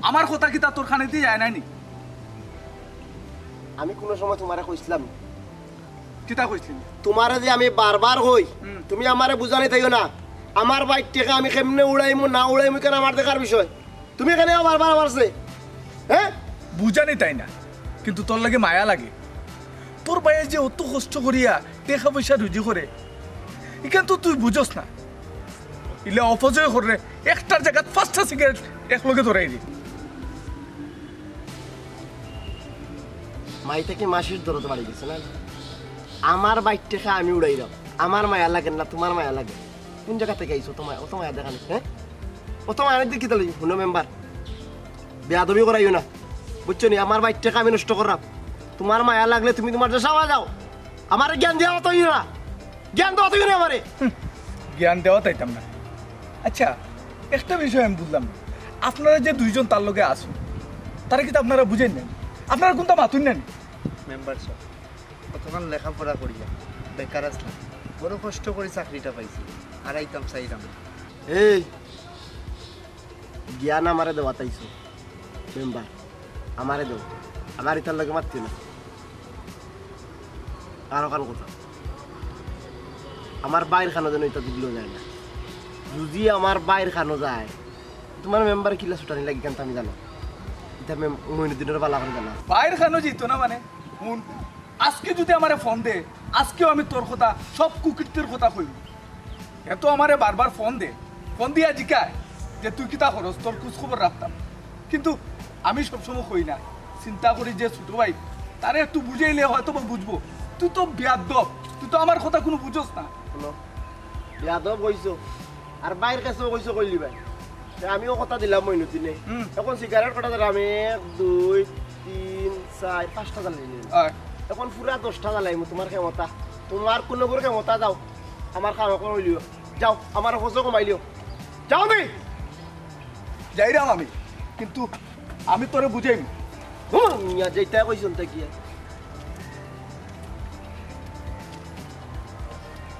S5: আমার কথা কিতা তোর খানে দিয়ে যায় নাইনি
S1: আমি কোনো সময় তোমারে কইছিলাম
S5: কিতা কইছিলি
S1: তোমারে যে আমি বারবার কই তুমি আমারে বুঝানি তাইও না আমার বাইক টাকা আমি কেমনে উড়াইমু না উড়াইমু কেন আমার দেখার বিষয় তুমি এখানে বারবার আমারছে হ্যাঁ
S5: বুঝানি তাই না কিন্তু তোর লাগে মায়া লাগে তোর বাইরে যে অত কষ্ট করিয়া টাকা পয়সা রুজি করে এখান তো তুই বুঝস না ইলে অপচয় করে একটার জায়গা 5টা সিগারেট একলগে ধরাই দি
S1: মাই থেকে মাসির দরদ বাড়ি গেছে না আমার বাইক টাকা আমি উড়াই দাও আমার মায়া লাগে না তোমার মায়া লাগে কোন জায়গা থেকে আইছো তোমায় অত মায়া দেখানি হ্যাঁ অত মায়া দেখি তাহলে শুনো মেম্বার বেয়াদবি করাইও না বুঝছো নি আমার বাইক টাকা আমি নষ্ট করলাম তোমার মায়া লাগলে তুমি তোমার দেশে যাও আমার জ্ঞান দেওয়া তো না জ্ঞান দেওয়া তো না আমারে
S5: জ্ঞান দেওয়া তাইতাম না আচ্ছা একটা বিষয় আমি বুঝলাম না আপনারা যে দুইজন তার লগে আসুন তারা কিন্তু আপনারা বুঝেন নেন আপনারা কোনটা মাতুন নেন
S2: মেম্বার সব কতক্ষণ লেখাপড়া করিয়া বেকার আসলাম বড় কষ্ট করে চাকরিটা পাইছি আর আইতাম চাইলাম
S1: এই জ্ঞান আমারে দেওয়া তাইছো মেম্বার আমারে দেও আমার ইতার লগে মারতি না আর ওখান কথা আমার বাইর খানো যেন এটা দিলেও যায় না যদি আমার বাইর খানো যায় তোমার মেম্বার কিলা ছুটানি লাগে কেন আমি জানো এটা মইনুদ্দিনের বালা করে জানা
S5: বাইরে খানো যেত না মানে শুন আজকে যদি আমারে ফোন দে আজকেও আমি তোর কথা সব কুকীর্তির কথা কইব এত আমারে বারবার ফোন দিয়া জিকায় যে তুই কিতা খরচ তোর খোঁজ খবর রাখতাম কিন্তু আমি সবসময় কই না চিন্তা করি যে ছোট ভাই তারে একটু বুঝাইলে হয়তো বুঝবো তুই তো বেয়াদব তুই তো আমার কথা কোনো বুঝোস না
S1: বেয়াদব কইছো আর বাইরের কাছেও কইছো কইলি ভাই আমিও কথা দিলাম মইনুদ্দিনে এখন সিগারেট কটা দিলাম 1 2 3 4 5টা জ্বালাই এখন পুরা 10টা জ্বালাইমু তোমার ক্ষমতা তোমার কোনো করে ক্ষমতা যাও আমার কাম কইলিও যাও আমার খরচ কমাইলিও যাও নি
S5: যাইরাম আমি কিন্তু আমি তোরে বুঝাইম
S1: মিয়া যেটা কইছন তা কি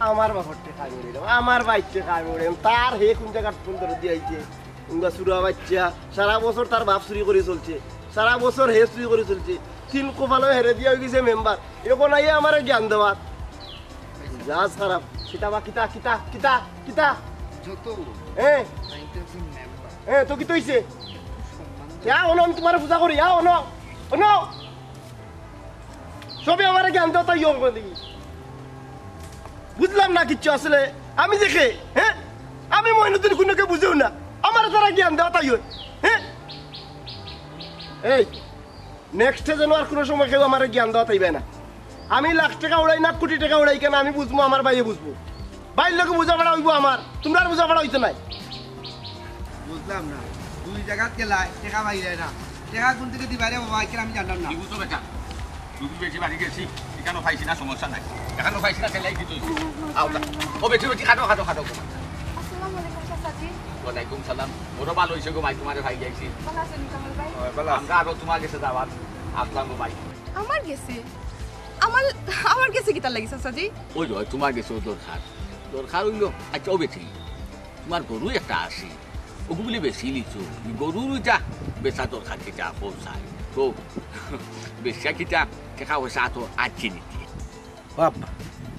S1: আমার বাপরতে খাই উড়ে আমার বাইকতে খাই উড়ে তার হে কোন জায়গার ফোন করে দিয়েছে উঙ্গা সুরা বাচ্চা সারা বছর তার বাপ চুরি করে চলছে সারা বছর হে চুরি করে চলছে তিন কোপালো হেরে দিয়া হয়ে গেছে মেম্বার এখন আইয়া আমার জ্ঞান দেওয়ার যা খারাপ কিতা বা কিতা কিতা কিতা কিতা
S2: যত
S1: হ্যাঁ
S2: আইতাছি মেম্বার
S1: হ্যাঁ তো কি তৈছে ইয়া ওনো আমি তোমার পূজা করি ইয়া ওনো ওনো সবই আমার জ্ঞান দেওয়া তাই দেখি বুঝলাম না কিচ্ছু আসলে আমি দেখে হ্যাঁ আমি মইনুদ্দিন কোনোকে বুঝেও না আমার তারা জ্ঞান দেওয়া তাই হ্যাঁ এই নেক্সটে যেন আর কোনো সময় কেউ আমার জ্ঞান দেওয়া তাইবে না আমি লাখ টাকা উড়াই না কোটি টাকা উড়াই কেন আমি বুঝবো আমার বাইরে বুঝবো বাইর লোকে বোঝাপড়া হইব আমার তোমরা আর বোঝাপড়া হইতে নাই
S4: বুঝলাম না দুই জায়গাত গেলাই টাকা বাইরে না টাকা কোন থেকে দিবারে বাবা কেন আমি জানলাম না
S3: বুঝো বেটা দুধ বেশি বাড়ি গেছি এখানেও পাইছি না সমস্যা নাই এখানেও পাইছি না সেলাই দিতে ও বেশি বেশি খাটো খাটো খাটো
S6: আসসালামু আলাইকুম চাচাজি
S3: ওয়ালাইকুম সালাম ওরা ভালো হয়েছে গো ভাই তোমার ভাই গেছি
S6: ভালো আছেন কামাল ভাই
S3: আমরা আরো তোমার কাছে যাওয়ার আসলাম গো ভাই
S6: আমার গেছে আমার গেছে কি তার লাগি চাচাজি
S3: ওই রে তোমার গেছে দরকার হইলো আচ্ছা ও বেশি তোমার গরু একটা আসি ওগুলি বেশি লিচু গরুর যা বেচা দরকার কিটা পৌঁছায় তো বেশা কিটা টাকা পয়সা তো আজকে নিতে
S4: বাবা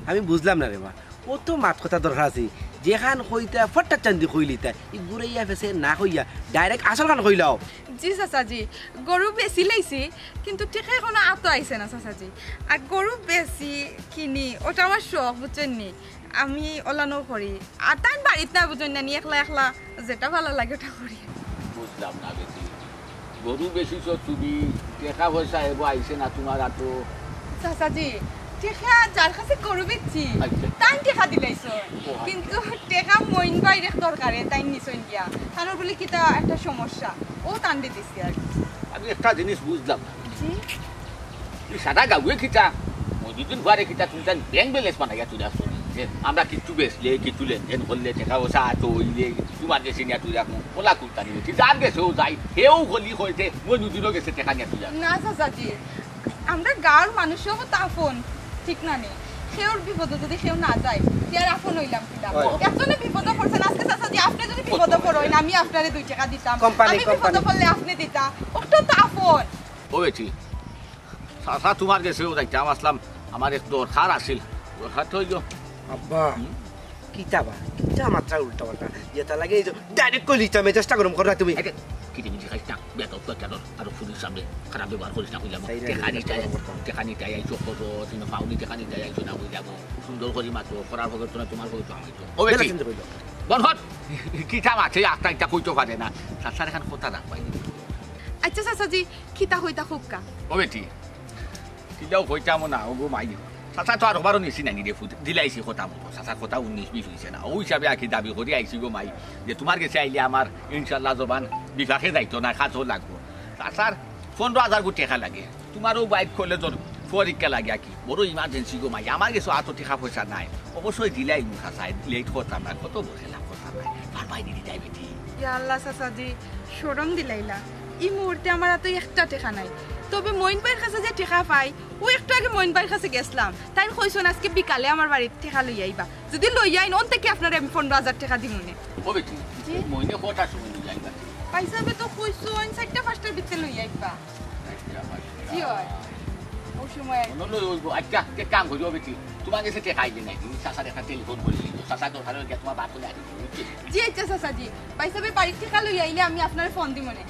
S4: আমি বুঝলাম না রে মা ও তো মাত কথা দরকার আছে যেখান কইতা ফট্টা চান্দি কইলিতা ই ঘুরাইয়া ফেসে না কইয়া ডাইরেক্ট আসল খান কইলাও
S6: জি চাচাজি গরু বেশি লাইছি কিন্তু টেকা এখনো আতো আইছে না চাচাজি আর গরু বেশি কিনি ওটা আমার শখ বুঝছেন নি আমি ওলানো করি আর তাই বাড়িতে না বুঝছেন না একলা একলা যেটা ভালো লাগে ওটা করি
S3: বুঝলাম না বেশি গরু বেশি তো তুমি টাকা পয়সা এগো আইছে না তোমার আতো
S6: চাচাজি টেকা যার কাছে গরু বেচছি তাই টেকা দিলাইছো কিন্তু টেকা মইন বাইরে দরকারে তাই নিছইন গিয়া তানোর বলে কিটা একটা সমস্যা ও টান্ডে দিছি আর
S3: আমি একটা জিনিস বুঝলাম না
S6: জি
S3: সাদা গাউয়ে খিটা দুদিন ঘরে কিতা তুমি ব্যাংক ব্যালেন্স বানাইয়া তুই আসো যে আমরা কিছু বেচলে কিছু লেনদেন করলে টাকা পয়সা তো হইলে তোমার গেছে নিয়ে তুই রাখবো ওলা কুর্তা নিয়ে যার গেছেও যাই সেও গলি হয়েছে ওই দুদিনও গেছে টাকা নিয়ে তুই
S6: না চাচাজি আমরা গাঁর মানুষও তো আপন ঠিক না নেই সেওর বিপদে যদি সেও না যায় আর আপন হইলাম কিনা একজনে বিপদে পড়ছেন আজকে চাচাজি আপনি যদি বিপদে পড়েন আমি আপনারে 2 টাকা দিতাম আমি বিপদে পড়লে আপনি দিতা ওটা তো আপন
S3: ওইছি সাসা তোমার গেছেও যাইতাম আসলাম আমার এক দরকার আছিল দরকার তো হইল
S4: আব্বা কিতাবা কিতা মাত্রা উল্টা পাল্টা যেটা লাগে এই ডাইরেক্ট কই লিতা মেজাজটা গরম করো তুমি
S3: কিটি মিটি খাইছ না বেত তো কেন আর পুলিশ সামনে খারাপ ব্যবহার করিস না কইলাম টেকানি চাই আইছো কত তুমি পাউনি টেকানি চাই আইছো না কইলাম সুন্দর করি মাত্র করার ভগত না তোমার ভগত আমি তো ও বেশি বনহট কিতা মাছে একটা একটা কইতো পারে না সাসার এখান কথা না পাই
S6: আচ্ছা চাচাজি কিতা হইতা খুবকা
S3: ও বেটি কিলাও কইতাম না ও গো মাই সাসা তো আর বারো নিছি না নিরে ফুট দিলাইছি কথা মতো সাসার কথা 19-20 হইছে না ওই হিসাবে আকি দাবি করি আইছি গো মাই যে তোমার কাছে আইলে আমার ইনশাআল্লাহ জবান বিকাশে যাইতো না কাজও লাগবো সাসার 15,000 কোটি টাকা লাগে তোমারও বাইক কলেজের পরীক্ষা লাগে কি বড় ইমার্জেন্সি গো মাই আমার কাছে এত টাকা পয়সা নাই অবশ্যই দিলাই মুখা চাই লেট করতাম না কত বসেলাম কথা নাই আর ভাই দিদি যাই বেটি
S6: ইয়া আল্লাহ চাচাজি শরম দিলাইলা এই মুহূর্তে আমার এত একটা টাকা নাই তবে মইন ভাইয়ের কাছে যে টাকা পাই ও একটু আগে মইন ভাইয়ের কাছে গেছিলাম তাই কইছেন আজকে বিকালে আমার বাড়ির টাকা লই আইবা যদি লই আইন ওন থেকে আপনার আমি 15,000 টাকা দিমুনে
S3: ও বেটি মইনে কটা সময় লই যাইবা
S6: পয়সাবে তো কইছেন 4টা-5টার ভিতরে লই আইবা কি হয় ও সময়
S3: আচ্ছা কে কাম করি ও বেটি তোমার কাছে টাকা আইলে নাই তুমি সাসার একটা টেলিফোন করে দিও সাসা তো ভালো গে তোমার বাপ লাগে
S6: জি আচ্ছা চাচাজি পয়সাবে বাড়ির টাকা লই আইলে আমি আপনার ফোন দিমুনে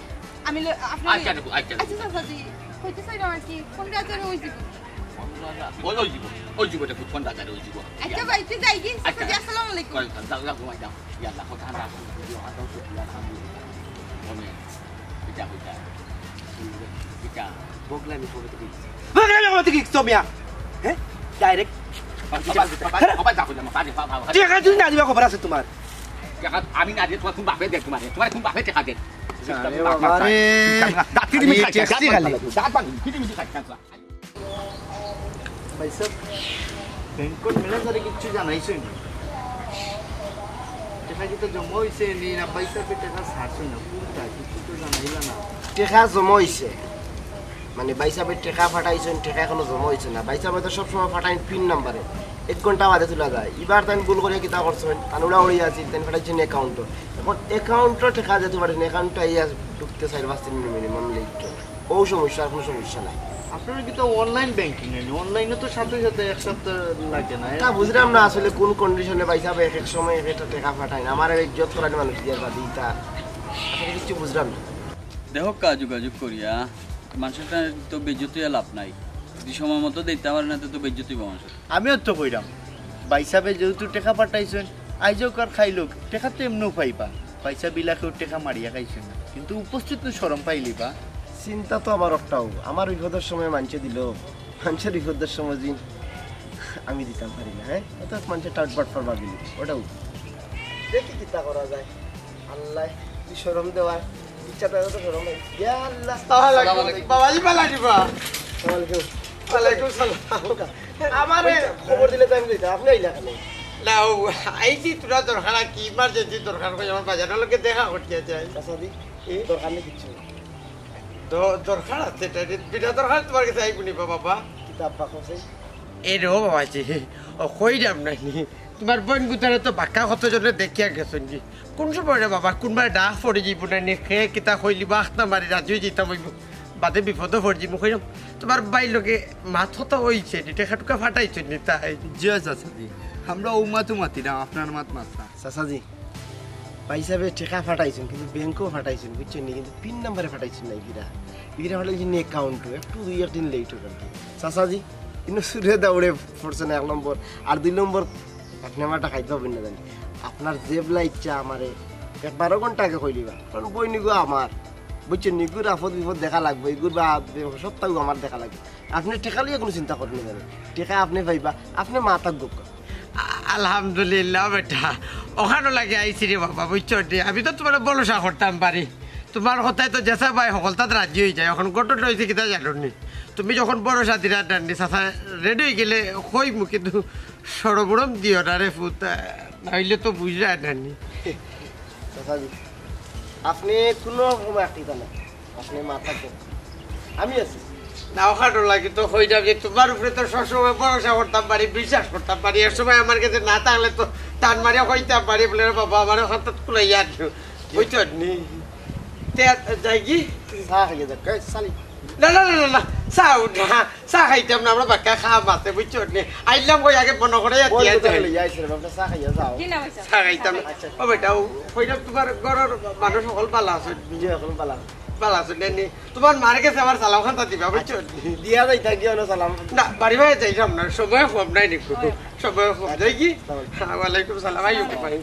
S6: আমি আপনার আচ্ছা চাচাজি কইতে চাই না কি 15,000 হই দিব
S3: 15,000 ওই জীবটা খুব 15,000 ওই জীব
S6: আচ্ছা বাইতে যাই কি চাচাজি আসসালামু আলাইকুম
S3: যাও ঘুমাই যাও ইয়াল্লাহ কথা না দিও হাতাও তো মনে এটা হইতা এটা
S4: বগলামি করে দিছি বগলামি করে দিছি তোমিয়া হ্যাঁ ডাইরেক্ট
S3: বাবা যা কইলাম পারে বাবা
S4: টাকা তুমি না দিবা খবর আছে তোমার
S3: টাকা আমি না দিয়ে তোমার বাপে দেখ তোমার কোন বাপে টাকা দেখ
S4: আরে
S3: দাঁতি দিবি ট্যাক্সি খালি দাঁত বাঁধি কিটি মিটি খাইছা
S2: ভাই সাহেব ব্যাংকট ম্যানেজারে কিছু জানাইছেন টাকা কি তো জমা হইছে নি না ভাই সাহেব টাকা ছাড়ছেন না কোনটা কিছু তো জানাইলা না
S1: টাকা জমা হইছে মানে বাইসাবের টাকা ফাটাইছেন টাকা এখনো জমা হইছে না বাইসাবে তো সবসময় ফাটাইন পিন নাম্বারে 1 ঘন্টা বাদে তোলা যায় এবার তাই ভুল করে কিতা করছেন আনুড়া উড়ি আছে তেন ফাটাইছেন অ্যাকাউন্টও এখন অ্যাকাউন্টও টাকা যেতে পারেন অ্যাকাউন্টটা ইয়া ঢুকতে 4-5 দিন মিনিমাম লেট ও সমস্যা আর কোনো সমস্যা নাই
S2: আপনারা কি তো অনলাইন ব্যাংকিং নেন অনলাইনে তো সাথে সাথে এক সপ্তাহ লাগে না
S1: তা বুঝলাম না আসলে কোন কন্ডিশনে বাইসাবে এক এক সময় এক একটা টাকা ফাটাইন আমার ইজ্জত করার মানুষ দিয়ে বাদি তা আসলে কিছু বুঝলাম না
S8: দেখো যোগাযোগ করিয়া মানুষটা তো বেজ্জতি লাভ নাই যদি সময় মতো দিতে পারে না তো বেজ্জতি মানুষ
S2: আমিও তো কইরাম ভাই সাহেব যেহেতু টাকা পাঠাইছেন আইজও কার খাইলো টাকা তো এমনিও পাইবা পয়সা বিলাকেও টাকা মারিয়া খাইছেন না কিন্তু উপস্থিত তো শরম পাইলি বা
S1: চিন্তা তো আমার একটাও আমার বিপদের সময় মানছে দিল মানুষের বিপদের সময় দিন আমি দিতাম পারি না হ্যাঁ অত মানুষের টাটবাট পারবা দিলি ওটাও দেখি চিন্তা করা যায় আল্লাহ কি শরম দেওয়ার ইচ্ছাটা তো শরম নেই ইয়া আল্লাহ
S2: বাবাজি পালা দিবা
S1: ওয়ালাইকুম সালাম আমার খবর দিলে তো আমি দিতাম আপনি আইলা কেন
S9: না আইছি তোরা দরকার কি ইমার্জেন্সি দরকার করে আমার বাজারের লোকে দেখা করতে চাই
S1: কাসাদি এই দরকার নেই কিচ্ছু
S9: দরকার আছে বিনা দরকার তোমার কাছে আইবুনি বাবা
S1: কিতাব পাক আছে
S9: এই রো বাবাজি ও কই যাম নাই তোমার বোন গুতারে তো বাক্কা কতজনে দেখিয়া গেছেন কি কোন সময় রে বাবা কোনবার ডাক পড়ে যাইব না নি খেয়ে কিতা কইলি বাস না মারি রাজি যেতাম হইব বাদে বিপদে পড়ে যাইব কইলাম তোমার বাই লোকে মাথা হইছে টাকা টুকা ফাটাইছে নি তাই
S2: জিয়া চাচাজি আমরা ও মাতু মাতি না আপনার মাত মাতা
S1: চাচাজি পয়সাবে টাকা ফাটাইছেন কিন্তু ব্যাংকও ফাটাইছেন বুঝছেন নি কিন্তু পিন নাম্বারে ফাটাইছেন না ইগিরা ফাটাইছেন অ্যাকাউন্টও একটু 2 দিন লেট হয়ে গেল চাচাজি কিন্তু সুরে দৌড়ে পড়ছেন 1 নম্বর আর 2 নম্বর আপনি আমার টাকা খাইতে পাবেন না জানি আপনার জেবলা ইচ্ছা আমারে 12 ঘন্টা আগে কইলিবা কারণ বই নিগো আমার বুঝছেন নিগুর আপদ বিপদ দেখা লাগবে ইগুর বা সপ্তাহ আমার দেখা লাগবে আপনি টাকা লিয়ে কোনো চিন্তা করেন না জানি টাকা আপনি পাইবা আপনি মাথা গোক
S9: আলহামদুলিল্লাহ বেটা ওখানে লাগে আইসি রে বাবা বুঝছো আমি তো তোমার বলসা করতাম পারি তোমার কথায় তো জেসা ভাই সকল তাত রাজি হয়ে যায় এখন ঘটনা হয়েছে কিতা জানো নি তুমি যখন বড় সাথীরা ডান্ডি সাফা রেডি হয়ে গেলে কইমু কিন্তু সরবরম দিও না রে ফুত নাইলে তো বুঝলা ডান্ডি
S1: চাচাজি আপনি কোনো সময় আটকে না, আপনি মাথা আমি আছি
S9: না ওখানে লাগে তো হয়ে যাবে যে তোমার উপরে তো সবসময় ভরসা করতাম পারি, বিশ্বাস করতাম পারি। এর সময় আমার কাছে না থাকলে তো টান মারিয়া হইতাম পারি বলে বাবা আমার হঠাৎ খুলে ইয়ার বুঝছো নি যাই কি
S1: চা খাইয়ে দেখ চালি
S9: না না না না চাও না চা খাইতাম না আমরা বাক্কা খাওয়া মাতে বুঝছো নি আইলাম কই আগে মনে করে
S1: চা খাইয়ে যাও
S7: কি নাম হইছে
S9: চা খাইতাম ও বেটা হইলাম তোমার ঘরের মানুষ সকল ভালো আছে
S1: বিজয় এখন পালা
S9: ভালো আছে নি তোমার মার কাছে আমার সালাম খান্তা দিবা বুঝছো
S1: দিয়া যাই থাকি না সালাম
S9: না বাড়ি ভাই যাইলাম না সময় কম নাই নিকু সময় কম যাই কি ওয়ালাইকুম সালাম আইয়ো ভাই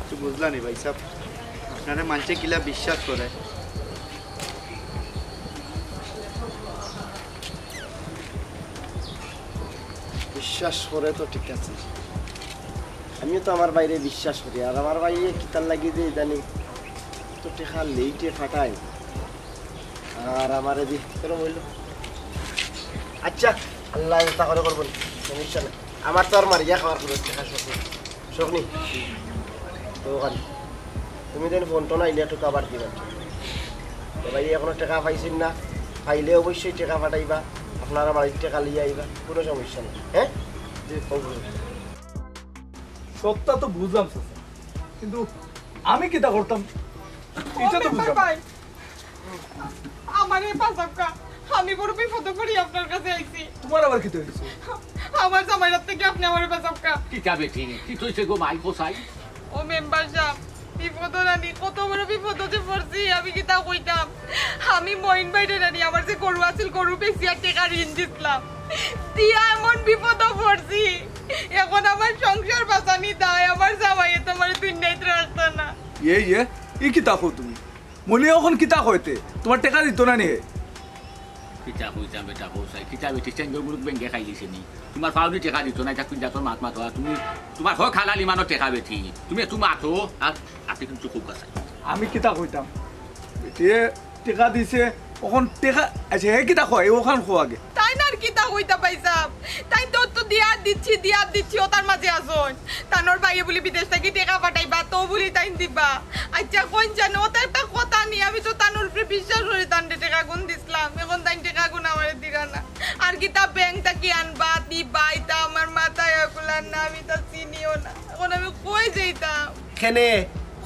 S2: তো বুঝলা নি ভাই সাহেব আপনারা মানুষে কিলা বিশ্বাস করে
S1: বিশ্বাস করে তো ঠিক আছে, আমিও তো আমার বাইরে বিশ্বাস করি। আর আমার বাইরে কিতার লাগিয়ে দিয়ে জানি তো টেকা লেইটে ফাটাই আর আমার এদিক কেরম হইল। আচ্ছা আল্লাহ তা করে করবো সমস্যা নেই, আমার তো আর মারিয়া খাওয়ার খরচ টেকা শখনি তো ওখানে তুমি দেন ফোনটো না ইলে টাকা আবার দিবেন। ভাই এখনো টাকা পাইছেন না, পাইলে অবশ্যই টাকা পাঠাইবা, আপনারা বাড়ির টাকা লিয়ে আইবা, কোনো সমস্যা নেই। হ্যাঁ
S5: সবটা তো বুঝলাম চাচা, কিন্তু আমি কিটা করতাম এটা তো বুঝলাম
S6: আমার এই পাঁচকা আমি বড় বিপদ করি আপনার কাছে আইছি।
S5: তোমার আবার কি হয়েছে?
S6: আমার জামাইরাত থেকে আপনি আমার পাঁচকা
S10: কি যাবে ঠিক কি কইছে গো মাই কোসাই
S6: ও মেম্বার সাহেব বিপদ রানি কত বড় বিপদ যে পড়ছি আমি কি তা কইতাম। আমি মইন বাইরে রানি আমার যে গরু আছিল গরু বেশি আর টাকা ঋণ দিছিলাম দিয়া এমন বিপদ পড়ছি, এখন আমার সংসার বাঁচানি দায় আমার জামাই তোমার দুনিয়াতে রাখতো না।
S5: ই কিতা কো তুমি মনে এখন কিতা কইতে তোমার টাকা দিত না নে?
S10: কিতা কইতাম বেটা কোসাই কিতা বেটি চেঙ্গর মুরুক বেঙ্গে খাই দিছে নি তোমার ফাউনি টাকা দিত না, এটা কুইন্টা তোর মাত মাতো তুমি তোমার হয় খালালি মানো টাকা বেটি তুমি একটু মাতো আর আপনি কিন্তু খুব কাছাই।
S5: আমি কিতা কইতাম বেটিয়ে টাকা দিছে ওখান টাকা আচ্ছা হে কিতা কয় ওখান খো আগে
S6: তাই না আর কিতা কইতা পাইছাম তাই তো দিয়া দিচ্ছি ও তার মাঝে আসুন তানোর বাইরে বলি বিদেশ থেকে টাকা পাঠাইবা তো বলি তাই দিবা। আচ্ছা কোন জানো ওটা একটা কথা নি, আমি তো তানোর উপরে বিশ্বাস করি তান্ডে টাকা গুণ দিছিলাম, এখন তাই টাকা গুণ আমার দিগা না। আর কিতা ব্যাংক থেকে আনবা দিবা এটা আমার মাথায় আগুলার না, আমি তা চিনিও না, এখন আমি কই যাইতাম
S4: খেনে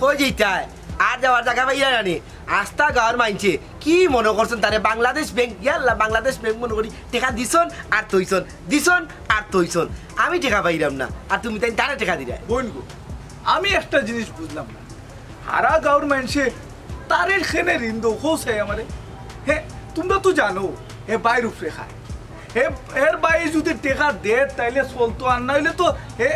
S4: কই যাইতাই আর যাওয়ার জায়গা পাইয়া জানি আস্থা গাঁর মানছে কি মনে করছেন তারে বাংলাদেশ ব্যাংক ইয়াল্লা বাংলাদেশ ব্যাংক মনে করি টেকা দিছন আর তৈছন আমি টেকা পাইলাম না আর তুমি তাই তারে টেকা দিলে
S5: বোন গো। আমি একটা জিনিস বুঝলাম না, হারা গাঁর মানুষে তারে খেনে ঋণ দো হোসে আমারে। হে তোমরা তো জানো হে বাইর উপরে খায়, হে এর বাইরে যদি টেকা দে তাইলে চলতো আর না হইলে তো হে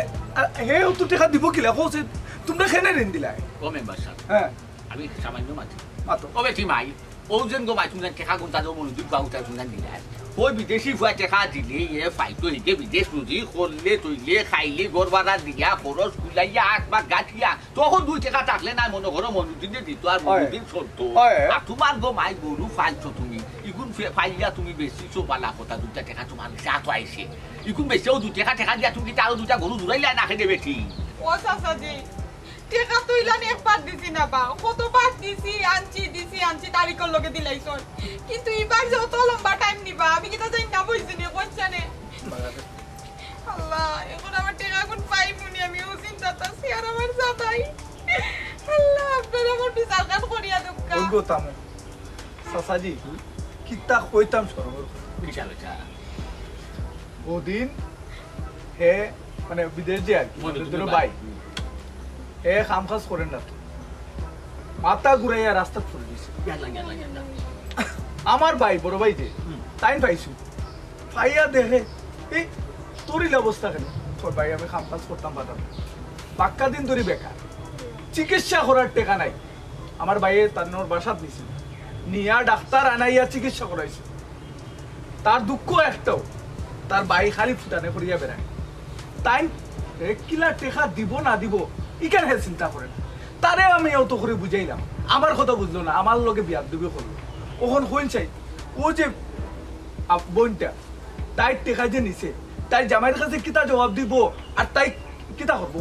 S5: তো টেকা দিব কিলা হোসে তোমরা খেনে ঋণ দিলাই।
S10: ও মেম্বার সাহেব
S5: হ্যাঁ
S10: আমি সামান্য মাতি
S5: মাতো
S10: ও বেটি মাই ও যেন গো মাই তুমি টাকা গুণ তাদের মনোযোগ বাউটা তুমি দিলাই ওই বিদেশি ফুয়া টাকা দিলে এ ফাইতো হিকে বিদেশ রুজি করলে তৈলে খাইলে গড় বাড়া দিয়া খরচ কুলাইয়া আসবা গাঠিয়া তখন 2 টাকা থাকলে না মনে করো মনোদিনে দিত আর মনোদিন চলতো। আর তোমার গো মাই গরু ফাইছো তুমি ইগুন ফাইয়া তুমি বেশি চোপালা কথা 2 টাকা তোমার সাথে আইছে ইগুন বেশিও 2 টাকা দিয়া তুমি তারও 2টা গরু জুড়াইলা না খেয়ে দেবে ঠিক।
S6: ও চাচাজি টেকা তুইলান একবার দিছি না বা কতবার দিছি আনছি তারিখের লগে দিলাইছন, কিন্তু এবার যত লম্বা টাইম নিবা আমি কিটা জানি না বুঝছি নি কোনছানে। আল্লাহ এখন আমার টেকা কোন পাইমুনি আমি ও চিন্তা তাছি আর আমার জাতাই আল্লাহ আপনারা আমার বিচার কাজ করিয়া দুক্কা
S5: বোন গো তামো চাচাজি কিতা কইতাম সরবর
S10: কিসা বেটা
S5: ওদিন হে মানে বিদেশ যে আর কি ভাই হে কাম কাজ করেন না, মাথা ঘুরাইয়া রাস্তা ফুল দিছে। আমার ভাই বড় ভাই যে তাই পাইছু পাইয়া দেখে এই তোরই অবস্থা কেন তোর ভাই আমি কাম কাজ করতাম পাক্কা দিন ধরে বেকার, চিকিৎসা করার টাকা নাই। আমার ভাইয়ে তার বাসাত নিছিল নিয়া ডাক্তার আনাইয়া চিকিৎসা করাইছে, তার দুঃখ একটাও তার ভাই খালি ফুটানে করিয়া বেড়ায়। তাই কিলা টেকা দিব না দিব ইকান চিন্তা করে না, তারে আমি অত করে বুঝাইলাম আমার কথা বুঝলো না, আমার লগে বিয়ার দিবে করলো ওখন হইন চাই ও যে বোনটা তাই টেকা যে নিছে তাই জামাইয়ের কাছে কিতা জবাব দিব আর তাই কিতা করবো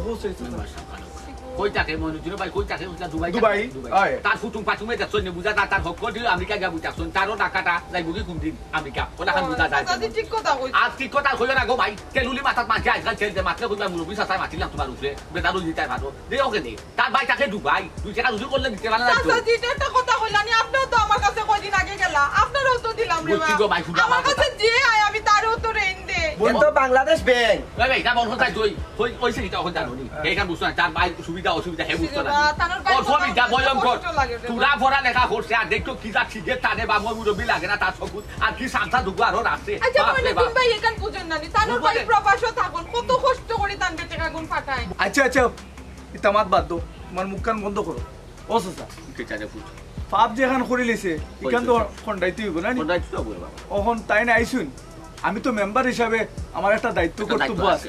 S10: কই থাকে মনুজুর ভাই কই থাকে দুবাই
S5: দুবাই
S10: তার ফুটুম পাটুমে দেখছন নে বুঝা তার হক করে আমেরিকা গিয়া বুঝাছন তারও টাকাটা যাইব কি কোনদিন আমেরিকা ওটা খান বুঝা যায়
S6: চাচা ঠিক কথা কই
S10: আর ঠিক কথা কইও না গো ভাই তেলুলি মাথাত মাঝে আজকাল ছেলে মাত্র কইবা মুরবি সাসাই মাতিলাম তোমার উপরে বেটারও জিতাই ভালো দে ওকে দে তার ভাই তাকে দুবাই 2 টাকা রুজু করলে দিতে পারে না
S6: চাচা যেটা একটা কথা কইলানি আপনিও তো আমার কাছে কয়দিন আগে গেলা আপনারও তো দিলাম রে
S10: বুঝছি গো ভাই, খুদা
S6: আমার
S10: আমার
S6: কাছে যে আয় আমি তারও তো রেন দে
S4: বোন তো বাংলাদেশ ব্যাংক
S10: ভাই ভাই তা বল হতাই তুই ওই সে এটা হতা নি এইখান বুঝছ না তার ভাই সুবিধা অসুবিধা হে বুঝছ না ওর সুবিধা ভয়ঙ্কর তুলা ভরা লেখা করছে আর দেখো কি যা ঠিক তারে বাবা মুরবি লাগে না তার সকুত আর কি সান্তা দুগু আর আছে
S6: আচ্ছা মনে তুমি ভাই এখান পূজন নানি তানোর ভাই প্রবাসও থাকুন কত কষ্ট করে তান টাকা গুণ পাঠায়
S5: আচ্ছা আচ্ছা ইতামাত বাদ দো তোমার মুখ কান বন্ধ করো ও চাচা
S10: কে চারে ফুট
S5: পাপ যেখান করে লিছে এখান তো খন্ডাইতে হইব না
S10: কোনটাই তো বাবা
S5: ওখন তাই না আইছুন আমি তো মেম্বার হিসাবে আমার একটা দায়িত্ব কর্তব্য আছে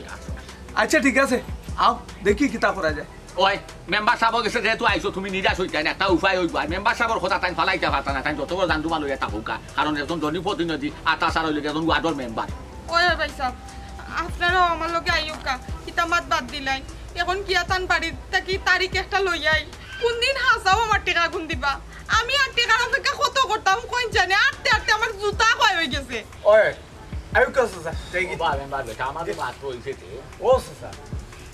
S5: আচ্ছা ঠিক আছে আও দেখি কিতা করা যায়
S10: ওই মেম্বার সাহেব গেছে যেহেতু আইছো তুমি নিরাশ হইতে না একটা উপায় হইব মেম্বার সাহেবের কথা তাই ফালাইতে পারতা না তাই যত বড় জান তোমার লইয়া থাকুকা কারণ একজন জনপ্রতিনিধি আর তাছাড়া হইলে একজন ওয়ার্ডের মেম্বার
S6: ওই ভাই সাহেব আপনারাও আমার লগে আইউকা কিতামাত বাদ দিলাই এখন কি আতান বাড়ি তাকি তারিখ একটা লইয়াই কোন দিন হাসাও আমার টাকা গুণ দিবা আমি আর টাকার অপেক্ষা কত করতাম কোন জানে আটতে আটতে আমার জুতা ক্ষয় হয়ে গেছে
S5: ওই আইউকা চাচা যাই কি
S10: বা মেম্বার বেটা আমাদের মাত্র হইছে
S5: ও চাচা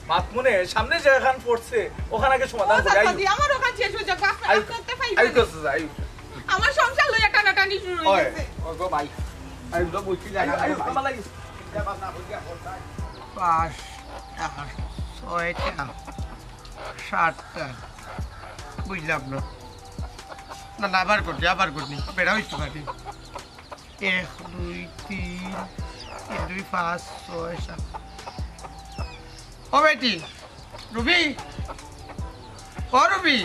S5: মাত মনে সামনে যেখান পড়ছে ওখানে আগে সমাধান করে আইউ
S6: আমার ওখান শেষ হয়ে যাবে আপনার পাইবেন
S5: আইউকা চাচা আইউ
S6: আমার সংসার লইয়া টানাটানি শুরু হয়ে গেছে
S10: ও গো ভাই
S5: আইউ তো বুঝছি যাই আইউ আমার লাগি
S9: 5 টাকা 6 টাকা 7 টাকা বুঝলাম না না না আবার করছি বেড়া হইতে পারি 1 2 3 2 5 6 7 ও বেটি রুবি ও রুবি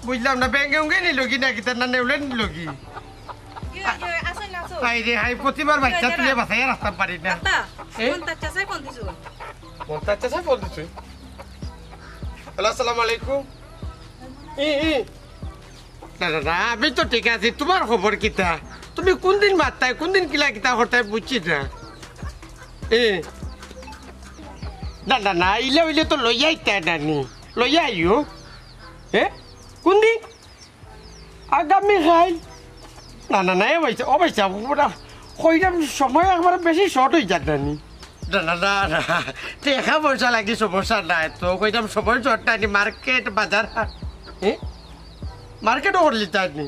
S9: বুঝলাম না ব্যাংকে উঙ্গে নিল কি নাকি তার না নেউলে নিল কি হাই রে হাই প্রতিবার বাচ্চা তুলে বাসায় রাখতে পারি না হ্যালো আসসালামু আলাইকুম না আমি তো ঠিক আছি তোমার খবর কিতা তুমি কোন দিন মারতাই কোন দিন কিলা কিতা করতাই বুঝছি না না ইলে তো লইয়া আইতাই নানি লইয়া আইও কোন দিন আগামী খাই না অবশ্যই পুরা কইলাম সময় একবার বেশি শর্ট হয়ে যাত নানি না টাকা পয়সা লাগি সমস্যা নাই তো কইলাম সময় শর্ট নাই মার্কেট বাজার মার্কেটও করলি তাই নি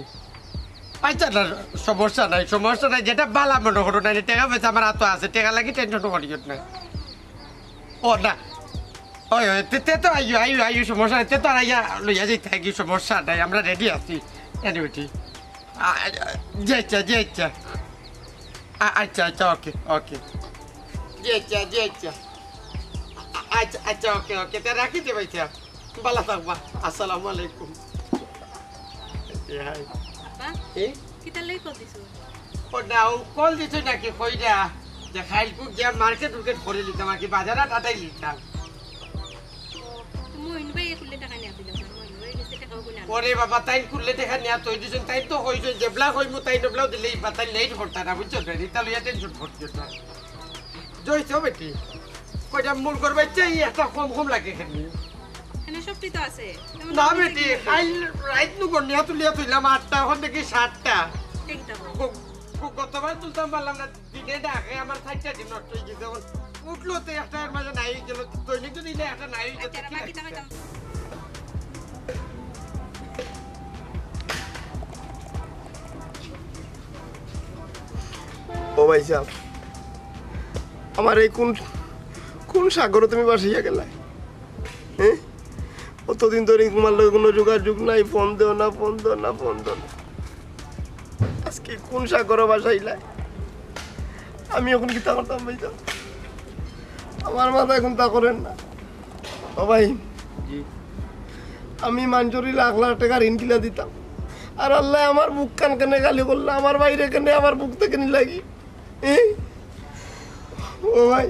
S9: আচ্ছা না সমস্যা নাই যেটা বালা মনে করো না টাকা পয়সা আমার হাতে আছে টাকা লাগি টেনশন করিও না ও না ওই তে তো আইও সমস্যা নাই তে তো আইয়া লইয়া যাই থাকি সমস্যা নাই আমরা রেডি আছি এনিওয়েটি জি আচ্ছা ওকে জি আচ্ছা ওকে তে রাখি দে ভাইয়া ভালো থাকবা আসসালামু আলাইকুম কল দিছো নাকি কইরা যে খাইলকু গিয়া মার্কেট করে লিতাম আর কি বাজারে টাটাই লিতাম ওরে বাবা তাই খুললে দেখা নিয়া তুই দিছেন তাই তো কইছো জেবলা কইমু তাই ডবলাও দিলেই বাতাই লেট করতা না বুঝছো না রিতা লইয়া টেনশন করছো না জয়ছো বেটি কইটা মূল করবে চাই একটা কম লাগে খানি
S7: এখানে সবটি তো আছে
S9: না বেটি খাইল রাইট নু গনিয়া তুলিয়া তুইলাম 8টা এখন দেখি 7টা
S7: ঠিক তো
S9: গতবার তুলতাম পারলাম না দিনে ডাকে আমার 4টা দিন নষ্ট হয়ে গেছে এখন উঠলো তো একটার মাঝে নাই গেল দৈনিক যদি না একটা নাই যেতে
S7: বাকি টাকা দাম
S1: ও ভাই সাহেব আমার এই কোন সাগরে তুমি বাসিয়া গেলা অতদিন ধরে তোমার লোক কোনো যোগাযোগ নাই ফোন দেও না আজকে কোন সাগরে বাসাইলা আমি এখন কি তা করতাম ভাই সাহেব আমার মাথা এখন তা করেন না ও ভাই আমি মাঞ্চরি লাখ টাকা ঋণ কিলা দিতাম আর আল্লাহ আমার বুক কান কেনে গালি করলো আমার বাইরে কেনে আমার বুক থেকে নি লাগি ও ভাই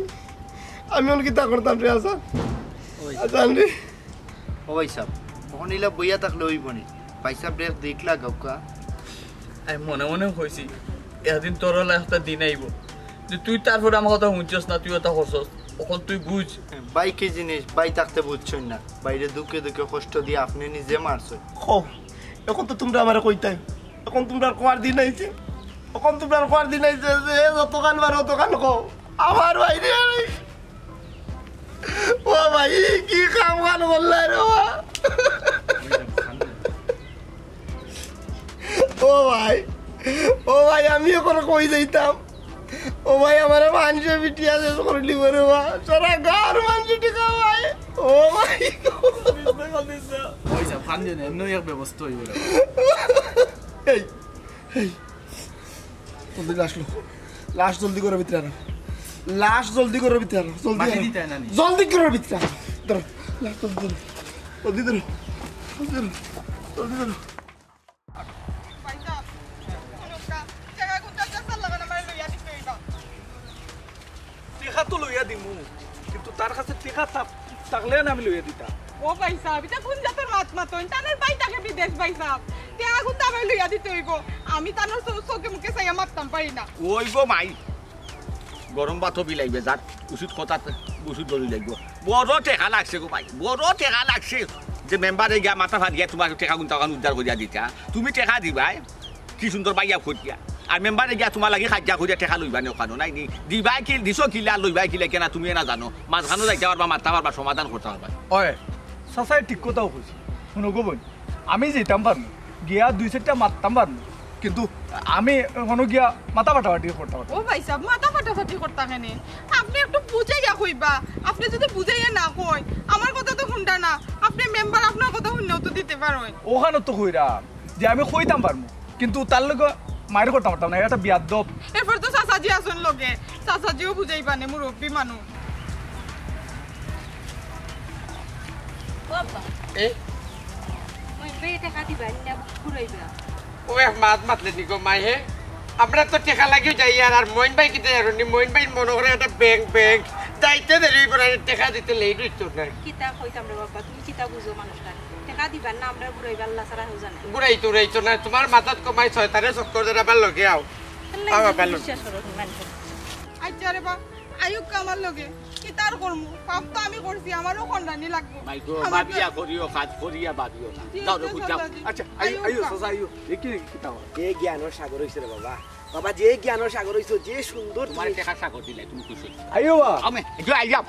S1: আমি কি তা করতাম রে আসান রে
S2: ও ভাই সাহেব ওখানে ইলা বইয়া থাকলে হইব নি ভাই সাহেব রে দেখলা গাউকা
S8: আমি মনে মনে কইছি এদিন তোর একটা দিন আইব যে তুই তারপরে আমার কথা শুনছস না তুই কথা করছস এখন তুই বুঝ
S2: বাই কি জিনিস বাই থাকতে বুঝছই না বাইরে দুঃখে দুঃখে কষ্ট দিয়ে আপনি নিজে মারছই
S1: খো এখন তো তোমরা আমার কইতাই এখন তোমরা কোয়ার দিন আইছে এখন তোমরা কোয়ার দিন আইছে যে যতখান বার ততখান কো আমার বাইরে ও ভাই কি কাম গান বললাই রে ও ভাই আমি এখন কই যাইতাম ও ভাই আমার মানুষে বিটিয়া শেষ করে দিব রে বা সারা গার মানুষ টিকা ভাই ও ভাই
S5: পয়সা ফান দিয়ে এমন এক ব্যবস্থা হইব
S1: এই এই জলদি লাশ জলদি করে ভিতরে আনো লাশ জলদি করে ভিতরে আনো জলদি করে ভিতরে আনো ধরো লাশ জলদি ধরো
S5: টিকা তো লইয়া দিমু কিন্তু তার কাছে টিকা থাকলে না আমি লইয়া দিতাম
S6: ও ভাই সাহেব এটা কোন জাতের মাত মাতন তানের ভাই তাকে বিদেশ ভাই সাহেব তে আগুন দামে লইয়া দিতে হইব আমি তানোর চোখে মুখে চাইয়া মারতাম পারি না
S10: ওই গো মাই গরম ভাতও বিলাইবে যার উচিত কথা উচিত ধরি লাগবে বড় টেকা লাগছে গো ভাই বড় টেকা লাগছে যে মেম্বারে গিয়া মাথা ভাত গিয়া তোমার টেকা গুণ টাকা উদ্ধার করিয়া দিতা তুমি টেকা দিবাই কি সুন্দর বাইয়া ফুটিয়া আর মেম্বারে গিয়া তোমার লাগি খাদ্যা করিয়া টেকা লইবা নে ওখানো নাই নি দিবাই কি দিছো কিলা লইবাই কিলা কেনা তুমি না জানো মাঝখানো যাইতে পারবা মারতে পারবা সমাধান করতে পারবা
S5: ওই সাসাই ঠিক কথাও কইছি শুনো গো বোন আমি যেতাম পারবো গিয়া 2-4টা মারতাম পারবো কিন্তু আমি কোনো গিয়া মাথা ফাটাফাটি করতাম
S6: ও ভাই সাহেব মাথা ফাটাফাটি করতা কেনে আপনি একটু বুঝাইয়া কইবা আপনি যদি বুঝাইয়া না কই আমার কথা তো শুনতা না আপনি মেম্বার আপনার কথা শুনলেও তো দিতে পারোই
S5: ওখানে তো কইরা যে আমি কইতাম পারবো কিন্তু তার লগে মায়ের করতাম পারতাম না এটা বিয়াদব
S6: এরপর তো চাচাজি আসুন লগে চাচাজিও বুঝাইবা নে মুরব্বী মানুষ
S7: বাবা
S9: এ
S7: মই বেটা কাটি বান্না ঘুরাইবা
S9: ও মাত মাতলে নিগো মাই হে আমরা তো টেকা লাগিও যাই আর মইন ভাই কিতে আর মইন ভাই মনে করে একটা ব্যাংক যাইতে দেরি করে টেকা দিতে লেই দিত না
S7: কিতা কইতাম রে বাবা তুমি কিতা বুঝো মানুষটা টাকা দিবা না আমরা ঘুরাইবা আল্লাহ সারা হও জানে
S9: ঘুরাইতো না তোমার মাথাত কমাই ছয়টারে চক্কর ধরে আবার লগে আও বাবা ভালো
S7: বিশ্বাস করো মানুষ
S6: আচ্ছা রে বা আয়ুক আমার লগে কি তার করমু পাপ তো আমি করছি আমারও খন্ডানি লাগবো
S10: মাই গো বাবিয়া করিও কাজ করিয়া বাবিও না যাও রে বুঝাও
S5: আচ্ছা আইও সাসা আইও দেখি কিতা
S4: যে জ্ঞানের সাগর হইছে রে বাবা বাবা যে জ্ঞানের সাগর হইছে যে সুন্দর
S10: তোমার টেকা সাগর দিলে তুমি খুশি
S5: আইও বা
S10: আমি jo আইয়া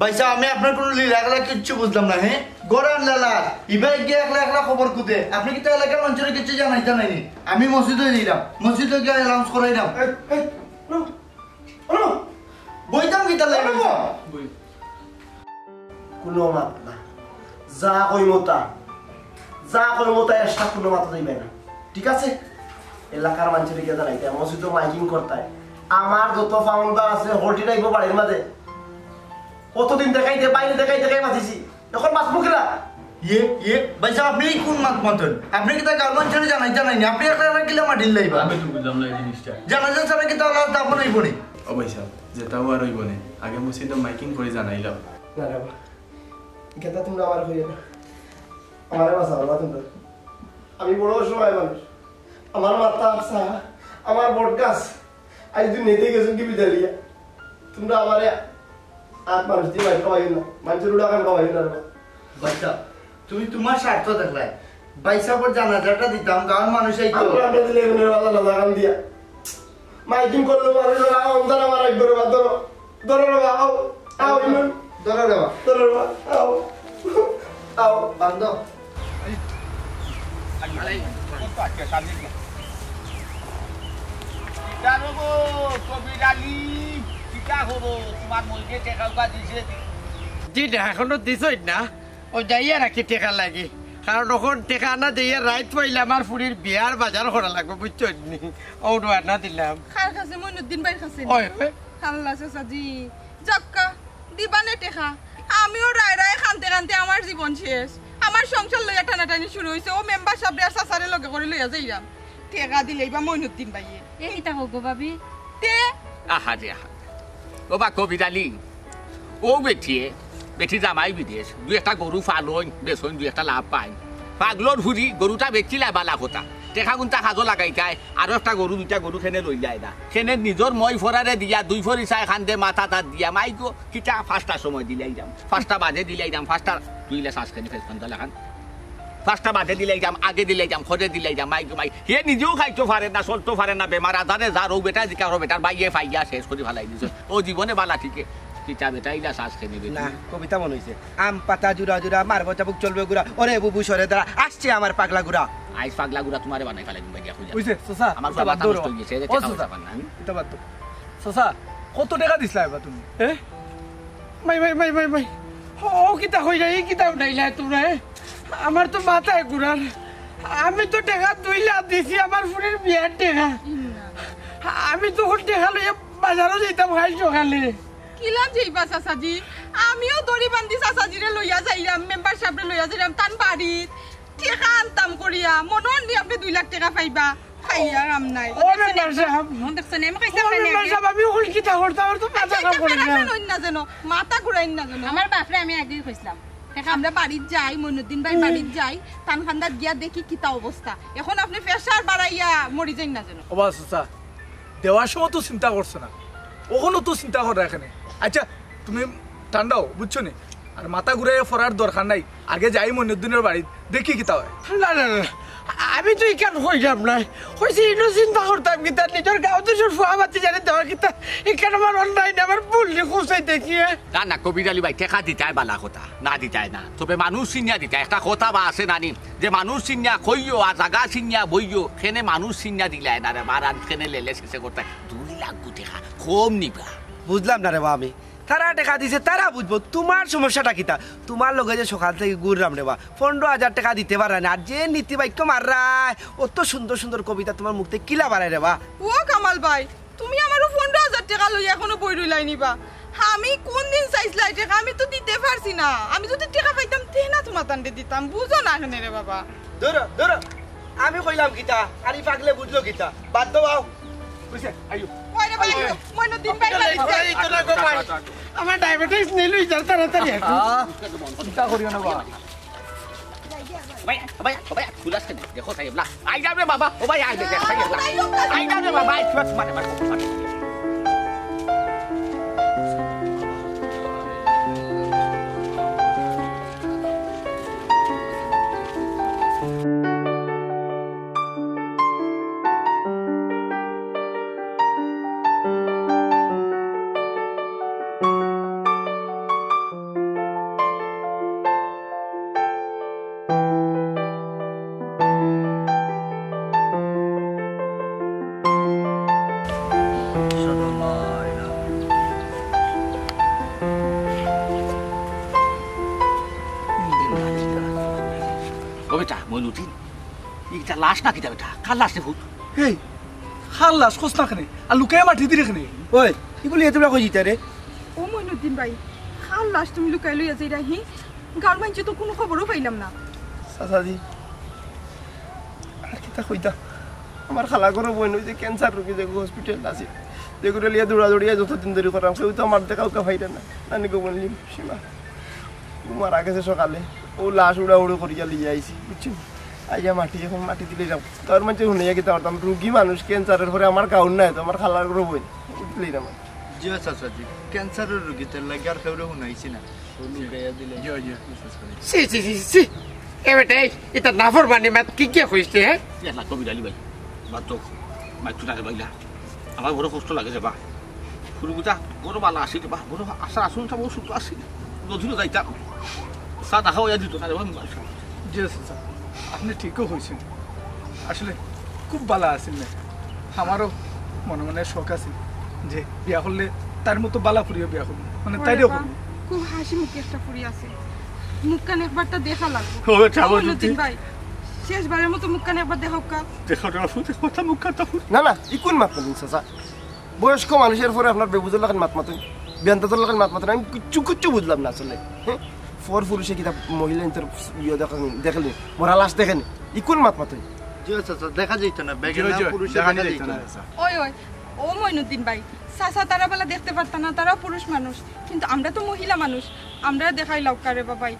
S2: ভাই সাহেব আমি আপনার কোনো লীলাগলা কিচ্ছু বুঝলাম না হ্যাঁ গরান লালা ইবাই গিয়ে একলা খবর কুতে আপনি কি তো এলাকার মানুষের কিছু জানাইনি আমি মসজিদে দিলাম মসজিদে গিয়ে অ্যানাউন্স করাইলাম বইতাম কি তাহলে
S1: কোনো মাত না যা কইমতা এসা কোনো মাথা যাইবে না ঠিক আছে এলাকার মানুষের গিয়ে জানাইতে মসজিদ মাইকিং করতায় আমার যত ফাউন্ডার আছে হলটি রাইব বাড়ির মাঝে কতদিন দেখাইতে বাইরে দেখাই মাতিছি এখন মাছ মুখেরা
S2: ভাই সাহেব আপনি কোন মাতন আপনি কি তার গাঁর মানুষের জানাইনি আপনি একটা কিলো মাটির লাইবা
S11: আমি তো বুঝলাম না এই জিনিসটা
S2: জানাজান ছাড়া কি তাহলে তাপ নাই পড়ি
S11: ও ভাই সাহেব যেটাও আর হইব না আগে মসজিদে মাইকিং করে জানাইলাম
S1: না রে বাবা গেতা তোমরা আমার হইয়ে না আমারে বাঁচাও না তোমরা আমি বড় সময় মানুষ আমার মাথা আসা আমার বট গাছ আজ তুই নেতে গেছেন কি বিদালিয়া তোমরা আমারে আর মানুষ দিয়ে বাইর খাওয়াই না মানুষের উড়া কান খাওয়াই না রে
S2: বাচ্চা তুমি তোমার স্বার্থ দেখলাই ভাই সাহেবের জানাজাটা দিতাম গাঁর মানুষ এই তো
S1: আমরা দিলে এগুলোর বাধা না লাগান দিয়া মাইকিং করলে পারে না আমদান আমার এক ধরে ধরো রে বা আও ইমন
S2: ধরো রে বা আও বান্ধ
S9: এখনো দিছই না ও যাইয়া রাখি টেকা লাগে কারণ ওখন টেকা না দিয়ে রাইত পাইলে আমার ফুরির বিয়ার বাজার করা লাগবে বুঝছো ও না দিলাম
S6: খার কাছে মইনুদ্দিন ভাই কাছে
S9: ওই
S6: আল্লাহ চাচাজি জাক্কা দিবানে টেকা আমিও রায় খানতে আমার জীবন শেষ আমার সংসার লইয়া টানাটানি শুরু হইছে ও মেম্বার সাহেব চাচারে লগে করে লইয়া যাইরাম টেকা দিলেই বা মইনুদ্দিন ভাইয়ে
S7: এই কিতা হোক গো ভাবি
S6: তে
S10: আহা রে আহা ও বা কবিতালি ও বেটি জামাই বিদেশ দুই একটা গরু ফালন বেসন দুই একটা লাভ পাই পাগলোর ঘুরি গরুটা বেচিলে বালা কথা টেকা গুণটা সাজো লাগাই যায় আৰু একটা গরু দুটা গরু খেনে লই যায় না খেনে নিজর মই ফরারে দিয়া 2 ফরি চাই খান্দে মাথা তাত দিয়া মাইকো কিটা 5টা সময় দিলাই যাম 5টা বাজে দিলাই যাম 5টা দুইলে শ্বাস খেনি ফেস খান্দা লাগান 5টা বাজে দিলাই যাম আগে দিলাই যাম খরে দিলাই যাম মাইকো মাই হে নিজেও খাইতো পারে না চলতো পারে না বেমার আজারে যার ও বেটা জিকা বেটার বাইয়ে ফাইয়া শেষ করে ফেলাই দিছে ও জীবনে বালা ঠিকে কিটা বেটা ইলা শ্বাস খেনি
S4: না কবিতা মনে হইছে আম পাতা জুরা জুরা মারবো চাবুক চলবে গুড়া ওরে বুবু সরে দাঁড়া আসছে আমার পাগলা গুড়া
S10: আইস পাগলা গুড়া তোমারে বানাই ফেলাই দিম ভাইয়া খুঁজা
S5: বুঝছে চাচা
S10: আমার বাবা তো নষ্ট হয়ে গেছে
S5: ও চাচা এটা বাদ দাও চাচা কত টাকা দিছিলা এবার তুমি
S9: মাই ও কিতা হই যায় কিতা উঠাইলা তোমরা আমার তো মাথায় ঘুরার আমি তো টাকা 2 লাখ দিছি আমার ফুলের বিয়ার টাকা আমি তো টাকা লইয়া বাজারও যেতাম খাই সকালে
S6: কিলাম যাইবা চাচাজি আমিও দড়ি বান্ধি চাচাজিরে লইয়া যাইলাম মেম্বার সাহেবরে লইয়া যাইলাম তান বাড়িত টাকা আনতাম করিয়া মনন দি আপনি 2 লাখ টাকা পাইবা খাইয়া রাম নাই
S9: ও মেম্বার সাহেব
S6: মন দেখছেন এম কইছে
S9: ও মেম্বার সাহেব আমি ওল কিতা করতাম আর তো মাথা কাম করে
S6: না জানো মাথা ঘুরাইন না জানো
S7: আমার বাপরে আমি আগেই কইছিলাম
S6: আমরা বাড়িত যাই মইনুদ্দিন ভাই বাড়িত যাই তান খান্দার গিয়া দেখি কিতা অবস্থা এখন আপনি প্রেসার বাড়াইয়া মরি যাই না জানো
S5: ও বাবা চাচা দেওয়ার সময় তো চিন্তা করছো না ওখানেও তো চিন্তা করো এখানে আচ্ছা তুমি ঠান্ডাও বুঝছো নি আর মাথা ঘুরে ফরার দরকার নাই আগে যাই মইনুদ্দিনের বাড়ি দেখি কিতা হয়
S9: না আমি তো কেন হইলাম না হয়েছে ইনো চিন্তা করতাম কিতা নিজের গাঁও তো সব ফুয়া বাতি জানে দেওয়া কিতা এখানে আমার অন্যায় না আমার ভুললি খুঁজাই দেখিয়ে
S10: না কবির আলী ভাই টেকা দিতাই বালা কথা না দিতাই না তবে মানুষ চিনিয়া দিতাই একটা কথা বা আছে নানি যে মানুষ চিনিয়া কইও আর জাগা চিনিয়া বইও খেনে মানুষ চিনিয়া দিলাই না রে মারান খেনে লেলে শেষে করতে 2 লাখ টাকা কম নিবা
S4: বুঝলাম না রে বা আমি তারা টাকা দিছে তারা বুঝবো তোমার সমস্যাটা কিতা তোমার লগে যে সকাল থেকে ঘুরলাম রে বা 15,000 টাকা দিতে পারে না আর যে নীতি বাক্য মাররায় অত সুন্দর সুন্দর কবিতা তোমার মুখ থেকে কিলা বাড়ায় রে বা
S6: ও কামাল ভাই তুমি আমারও 15,000 টাকা লইয়া এখনো বই রইলাই নিবা আমি কোন দিন চাইছিলাই টাকা আমি তো দিতে পারছি না আমি যদি টাকা পাইতাম তে না তোমার তান্ডে দিতাম বুঝো না এখানে রে বাবা
S4: ধরো আমি কইলাম কিতা আরে পাগলে বুঝলো কিতা বাদ দাও
S5: বুঝছে আইও
S6: ওরে ভাই মইনুদ্দিন ভাই
S9: আমার ডায়াবেটিস নিলুই যার তাড়াতাড়ি
S5: চিন্তা করিও না বাবা
S10: ভাই খুলাস কেন দেখো সাহেব না আই যাবে বাবা ও ভাই আই দেখে সাহেব না আই যাবে বাবা আই ছুট মানে মইনুদ্দিন এটা লাশ না কিতা বেটা কার লাশ রে ভূত
S5: এই খাল লাশ খোঁজ না খানে আর লুকায় মাটি দিয়ে রেখে
S4: ওই কি বলি তোমরা কই জিতা রে
S6: ও মইনুদ্দিন ভাই খাল লাশ তুমি লুকাই লইয়া যাইরা হি গার মাইছে তো কোনো খবরও পাইলাম না
S1: চাচাজি আর কিতা কইতা আমার খালা ঘর বইন যে ক্যান্সার রোগী যে হসপিটাল আছে যেগুলো লিয়া দৌড়াদৌড়িয়া যতদিন ধরে করাম কেউ তো আমার কাউকে ভাইরা না নানি গো বললি সীমা মারা গেছে সকালে ও লাশ উড়াউড়ো করিয়া লিয়ে আইছি বুঝছি আইয়া মাটি এখন মাটি দিলে যাও তোর মানে শুনিয়া কিতা করতাম রুগী মানুষ ক্যান্সারের পরে আমার কাউন নাই তো আমার খালার ঘর বইন দিলেই না
S2: জিও চাচাজি ক্যান্সারের রোগীদের লাগে আর কেউ শুনাইছি না
S9: সি এ বেটা এটা নাফর বানি মাত কি হইছে হ্যাঁ
S10: না কবির আলী ভাই বাদ তো মাইটু না ভাইলা আমার বড় কষ্ট লাগে যে বা ফুলগুটা বড় বালা আসি বা বড় আশা আসুনটা বড় সুতো আসি নদীও যাইতাম চা দেখা হইয়া দিত না রে
S5: জি চাচা আপনি ঠিকও হয়েছেন আসলে খুব ভালো আছেন না আমারও মনে মনে শখ আছে যে বিয়া করলে তার মতো বালা ফুরিয়ে বিয়া করবো মানে তাইও করবো
S6: খুব হাসি মুখে একটা ফুরি আছে মুখখান একবারটা দেখা লাগবে
S3: মইনুদ্দিন
S6: ভাই শেষবারের মতো মুখখান একবার দেখাও কা
S3: কথা মুখটা
S1: না ইকুন মাত মাতুন চাচা বয়স্ক মানুষের পরে আপনার বেবুজের লাগান মাত মাতুন বেন্তাদের লাগান মাত মাতুন আমি কিচ্ছু বুঝলাম না আসলে হ্যাঁ ফর পুরুষে কিতা মহিলা ইন্টার ইয়ে দেখেনি মরা লাশ দেখেনি ইকুন মাত মাতুন
S2: জিও চাচা দেখা যাইতো না বেগে পুরুষে দেখা যাইতো না
S6: ওই ও মইনুদ্দিন ভাই চাচা তারা বেলা দেখতে পারতাম না তারাও পুরুষ মানুষ কিন্তু আমরা তো মহিলা মানুষ আমরা দেখাই লাউকারে বাবাই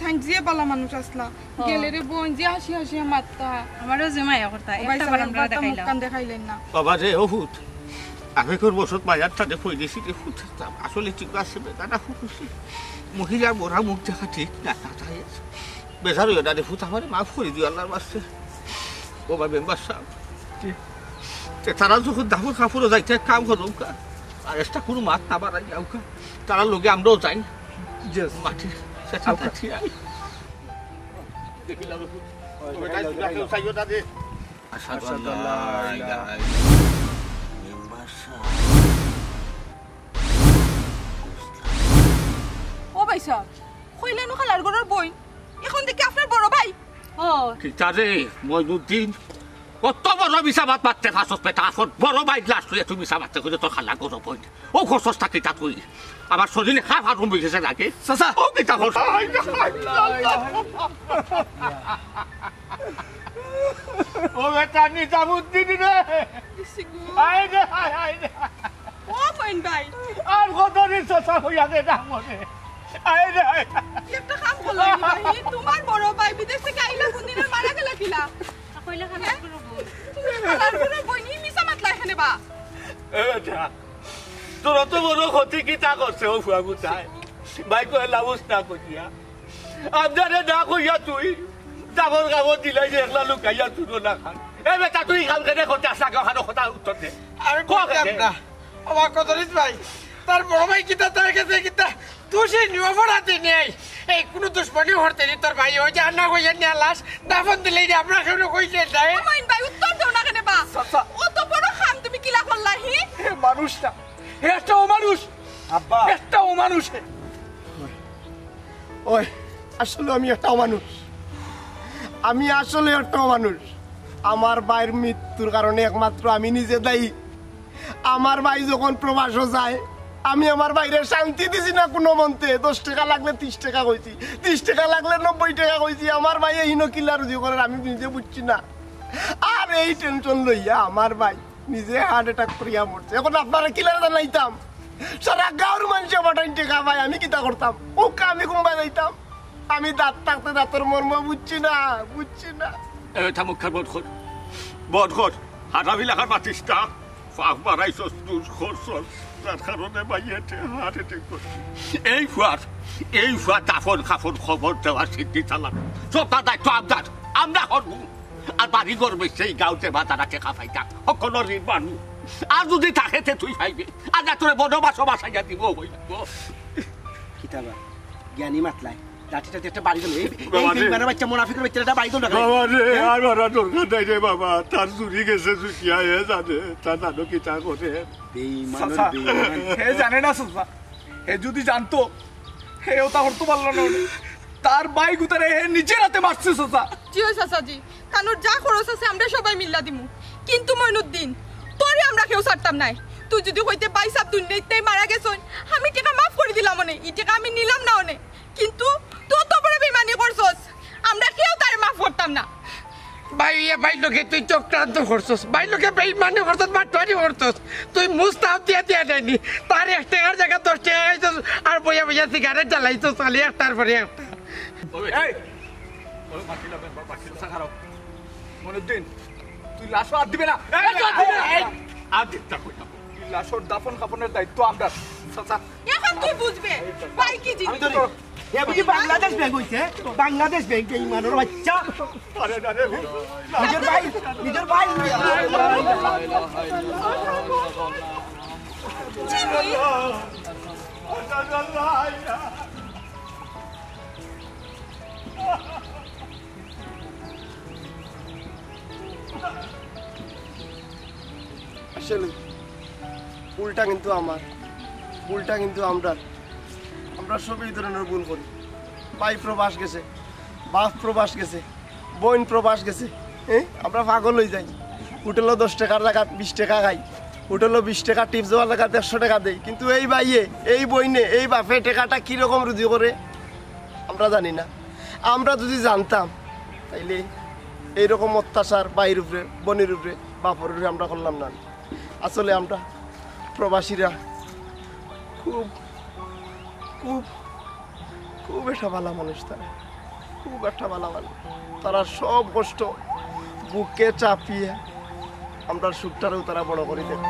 S6: থাইন যে বালা মানুষ আসলা গেলে রে বোন যে হাসি হাসি মারতা
S7: আমারও জমাইয়া করতা একটা বার আমরা দেখাইলাম
S6: মুখকান দেখাইলেন না
S3: বাবা রে ওহুত আমি কোন বসত মায়ার সাথে কই দিছি রে ফুট আসলে ঠিক আছে বেদানা খুশি মহিলা মোরা মুখ দেখা ঠিক না তাই বেজার হইয়া দাদি ফুট আমার মাফ করে দিও আল্লাহর বাস্তে ও বা মেম্বার সাহেব তারা যখন দাফর কাপড়ও যাইতে কাম করুক আর একটা কোনো মাত না বাড়াই যাও তারা লোকে আমরাও যাই মাটি
S6: ও ভাই সাহেব কইলেন খালার ঘরের বই এখন দেখি আপনার বড় ভাই
S7: ও
S3: কিতারে মইনুদ্দিন কত বড় মিশাবাত মারতে ফাঁসত পেটা আসত বড় বাইক লাস্ট হয়ে তুমি মিশাবাতে করে তো খালা করো পয়েন্ট ও খরচ থাকি তা তুই আমার শরীরে খা ফাটুন বুঝেছে নাকি
S5: চাচা
S3: ও কিতা খরচ ও বেটা নিজামুদ্দিন রে আয় রে আয় রে
S6: ও বইন ভাই
S3: আর কত দিন চাচা হইয়া রে না মনে আয় রে
S6: একটা কাম করলো ভাই তোমার বড় ভাই বিদেশ থেকে আইলা কোনদিনের মারা গেল কিলা
S7: কইলা খালার ঘরের বই
S6: তুমি খালার ঘরের বই নি মিছা মাতলা এখানে বা
S3: এটা তোর তো বড় ক্ষতি কিতা করছে ও ফুয়াগুতায় ভাই কয়ে লাভস না করিয়া আমদারে না কইয়া তুই জাবর কাবর দিলাই যে একলা লুকাইয়া তুলো না খান এ বেটা তুই খাল কেনে করতে আসা খানো কথা উত্তর দে
S9: আমি বললাম না আমার কদরিস ভাই তার বড় ভাই কিতা তার কাছে কিতা তুই সেই নিয়ম পড়াতে নেই এই কোনো দুশ্মনী হরতে নি তোর ভাই ওই যে আন্না কইয়া নিয়ে লাশ দাফন দিলেই রে আমরা কেউ কইছে যায়
S6: বইন ভাই উত্তর দাও না কেন বা
S5: চাচা
S6: ও তো বড় খাম তুমি কিলা করলা হি
S5: মানুষটা একটাও মানুষ
S1: আব্বা
S5: একটাও মানুষ
S9: ওই আসলে আমি একটা মানুষ আমি আসলে একটা মানুষ আমার ভাইয়ের মৃত্যুর কারণে একমাত্র আমি নিজে দায়ী আমার ভাই যখন প্রবাসও যায় আমি আমার বাইরে শান্তি দিছি না কোনো মন্তে 10 টাকা লাগলে 30 টাকা কইছি 30 টাকা লাগলে 90 টাকা কইছি আমার ভাই এইনো কিলা রুজি করে আমি নিজে বুঝছি না আর এই টেনশন লইয়া আমার ভাই নিজে হার্ট অ্যাটাক করিয়া মরছে এখন আপনারা কিলার জানাইতাম সারা গাঁর মানুষ বাটাই টাকা ভাই আমি কিতা করতাম ও আমি কুম্বা যাইতাম আমি দাঁত থাকতে দাঁতের মর্ম বুঝছি না
S3: এটা মুখার বধ কর হাজাবি লাখার পাতিসটা ফাঁক বাড়াইছস দুষ করছস তার কারণে বাইয়েতে হার্ট অ্যাটাক করছি এই ফুয়া দাফন খাফন খবর দেওয়ার সিদ্ধি চালান সব তার দায়িত্ব আমরা করবো আর বাড়ি করবে সেই গাঁওতে বা তারা টেকা পাইতা সকল ঋণ মানুষ আর যদি থাকে তুই পাইবে আর না তোরে বনবাস বাসাইয়া দিব হইব
S4: কিতাবা জ্ঞানী মাতলাই লাঠিটা একটা বাড়ি দিল এই বেইমানের বাচ্চা মুনাফিকের বাচ্চাটা বাড়ি দিল
S3: বাবা রে আর ওরা দরকার নাই রে বাবা তার চুরি গেছে চুকিয়া হে জানে তার নানো কি তা করে
S4: বেইমানের
S5: চাচা
S4: বেইমান
S5: হে জানে না চাচা হে যদি জানতো হেও তা হরতো পারল না তার বাইক উতারে হে নিজের হাতে মারছে চাচা
S6: জি ওই চাচাজি কানুর যা খরচ আছে আমরা সবাই মিল্লা দিমু কিন্তু মইনুদ্দিন তোরে আমরা কেউ ছাড়তাম নাই তুই যদি হইতে বাইসাব দুনিয়াতেই মারা গেছন আমি টাকা মাফ করে দিলাম মনে এই টাকা আমি নিলাম না অনে কিন্তু তুই তো বড় বেইমানি করছস আমরা কেউ তারে মাফ করতাম না
S9: ভাই লোকে তুই চক্রান্ত করছস ভাই লোকে বেইমানি করছস মাটুয়ারি করছস তুই মুস্তাহ দিয়া দেয়নি তার 1 টাকার জায়গা 10 টাকা খাইছস আর বইয়া সিগারেট জ্বালাইছস খালি একটার পরে একটা
S5: এই ওই মাটি লাগবে বাকি সাখারো মনুদ্দিন তুই লাশও আর দিবে না
S3: আর দিতে কইতাম
S5: লাশর দাফন কাফনের দায়িত্ব আমরা চাচা
S6: এখন তুই বুঝবে ভাই কি জিনিস
S4: এ বুঝি বাংলাদেশ ব্যাংক হইছে বাংলাদেশ ব্যাংক বেইমানের বাচ্চা
S3: আরে আরে
S4: নিজের ভাই
S9: আসলে ভুলটা কিন্তু আমার ভুলটা কিন্তু আমরা সবই এই ধরনের ভুল করি ভাই প্রবাস গেছে বাপ প্রবাস গেছে বোন প্রবাস গেছে হ্যাঁ আমরা পাগল হয়ে যাই হোটেলও 10 টাকার জায়গা 20 টাকা খাই হোটেলও 20 টাকা টিপস দেওয়ার জায়গা 150 টাকা দেয় কিন্তু এই ভাইয়ে এই বইনে এই বাপে টাকাটা কীরকম রুজি করে আমরা জানি না আমরা যদি জানতাম তাইলে এইরকম অত্যাচার বাইর উপরে বনির উপরে বাপর উপরে আমরা করলাম না আসলে আমরা প্রবাসীরা খুব খুব খুব একটা ভালো মানুষ তারা
S1: খুব একটা ভালো তারা সব কষ্ট বুকে চাপিয়ে আমরা সুখটারেও তারা বড় করে দেয়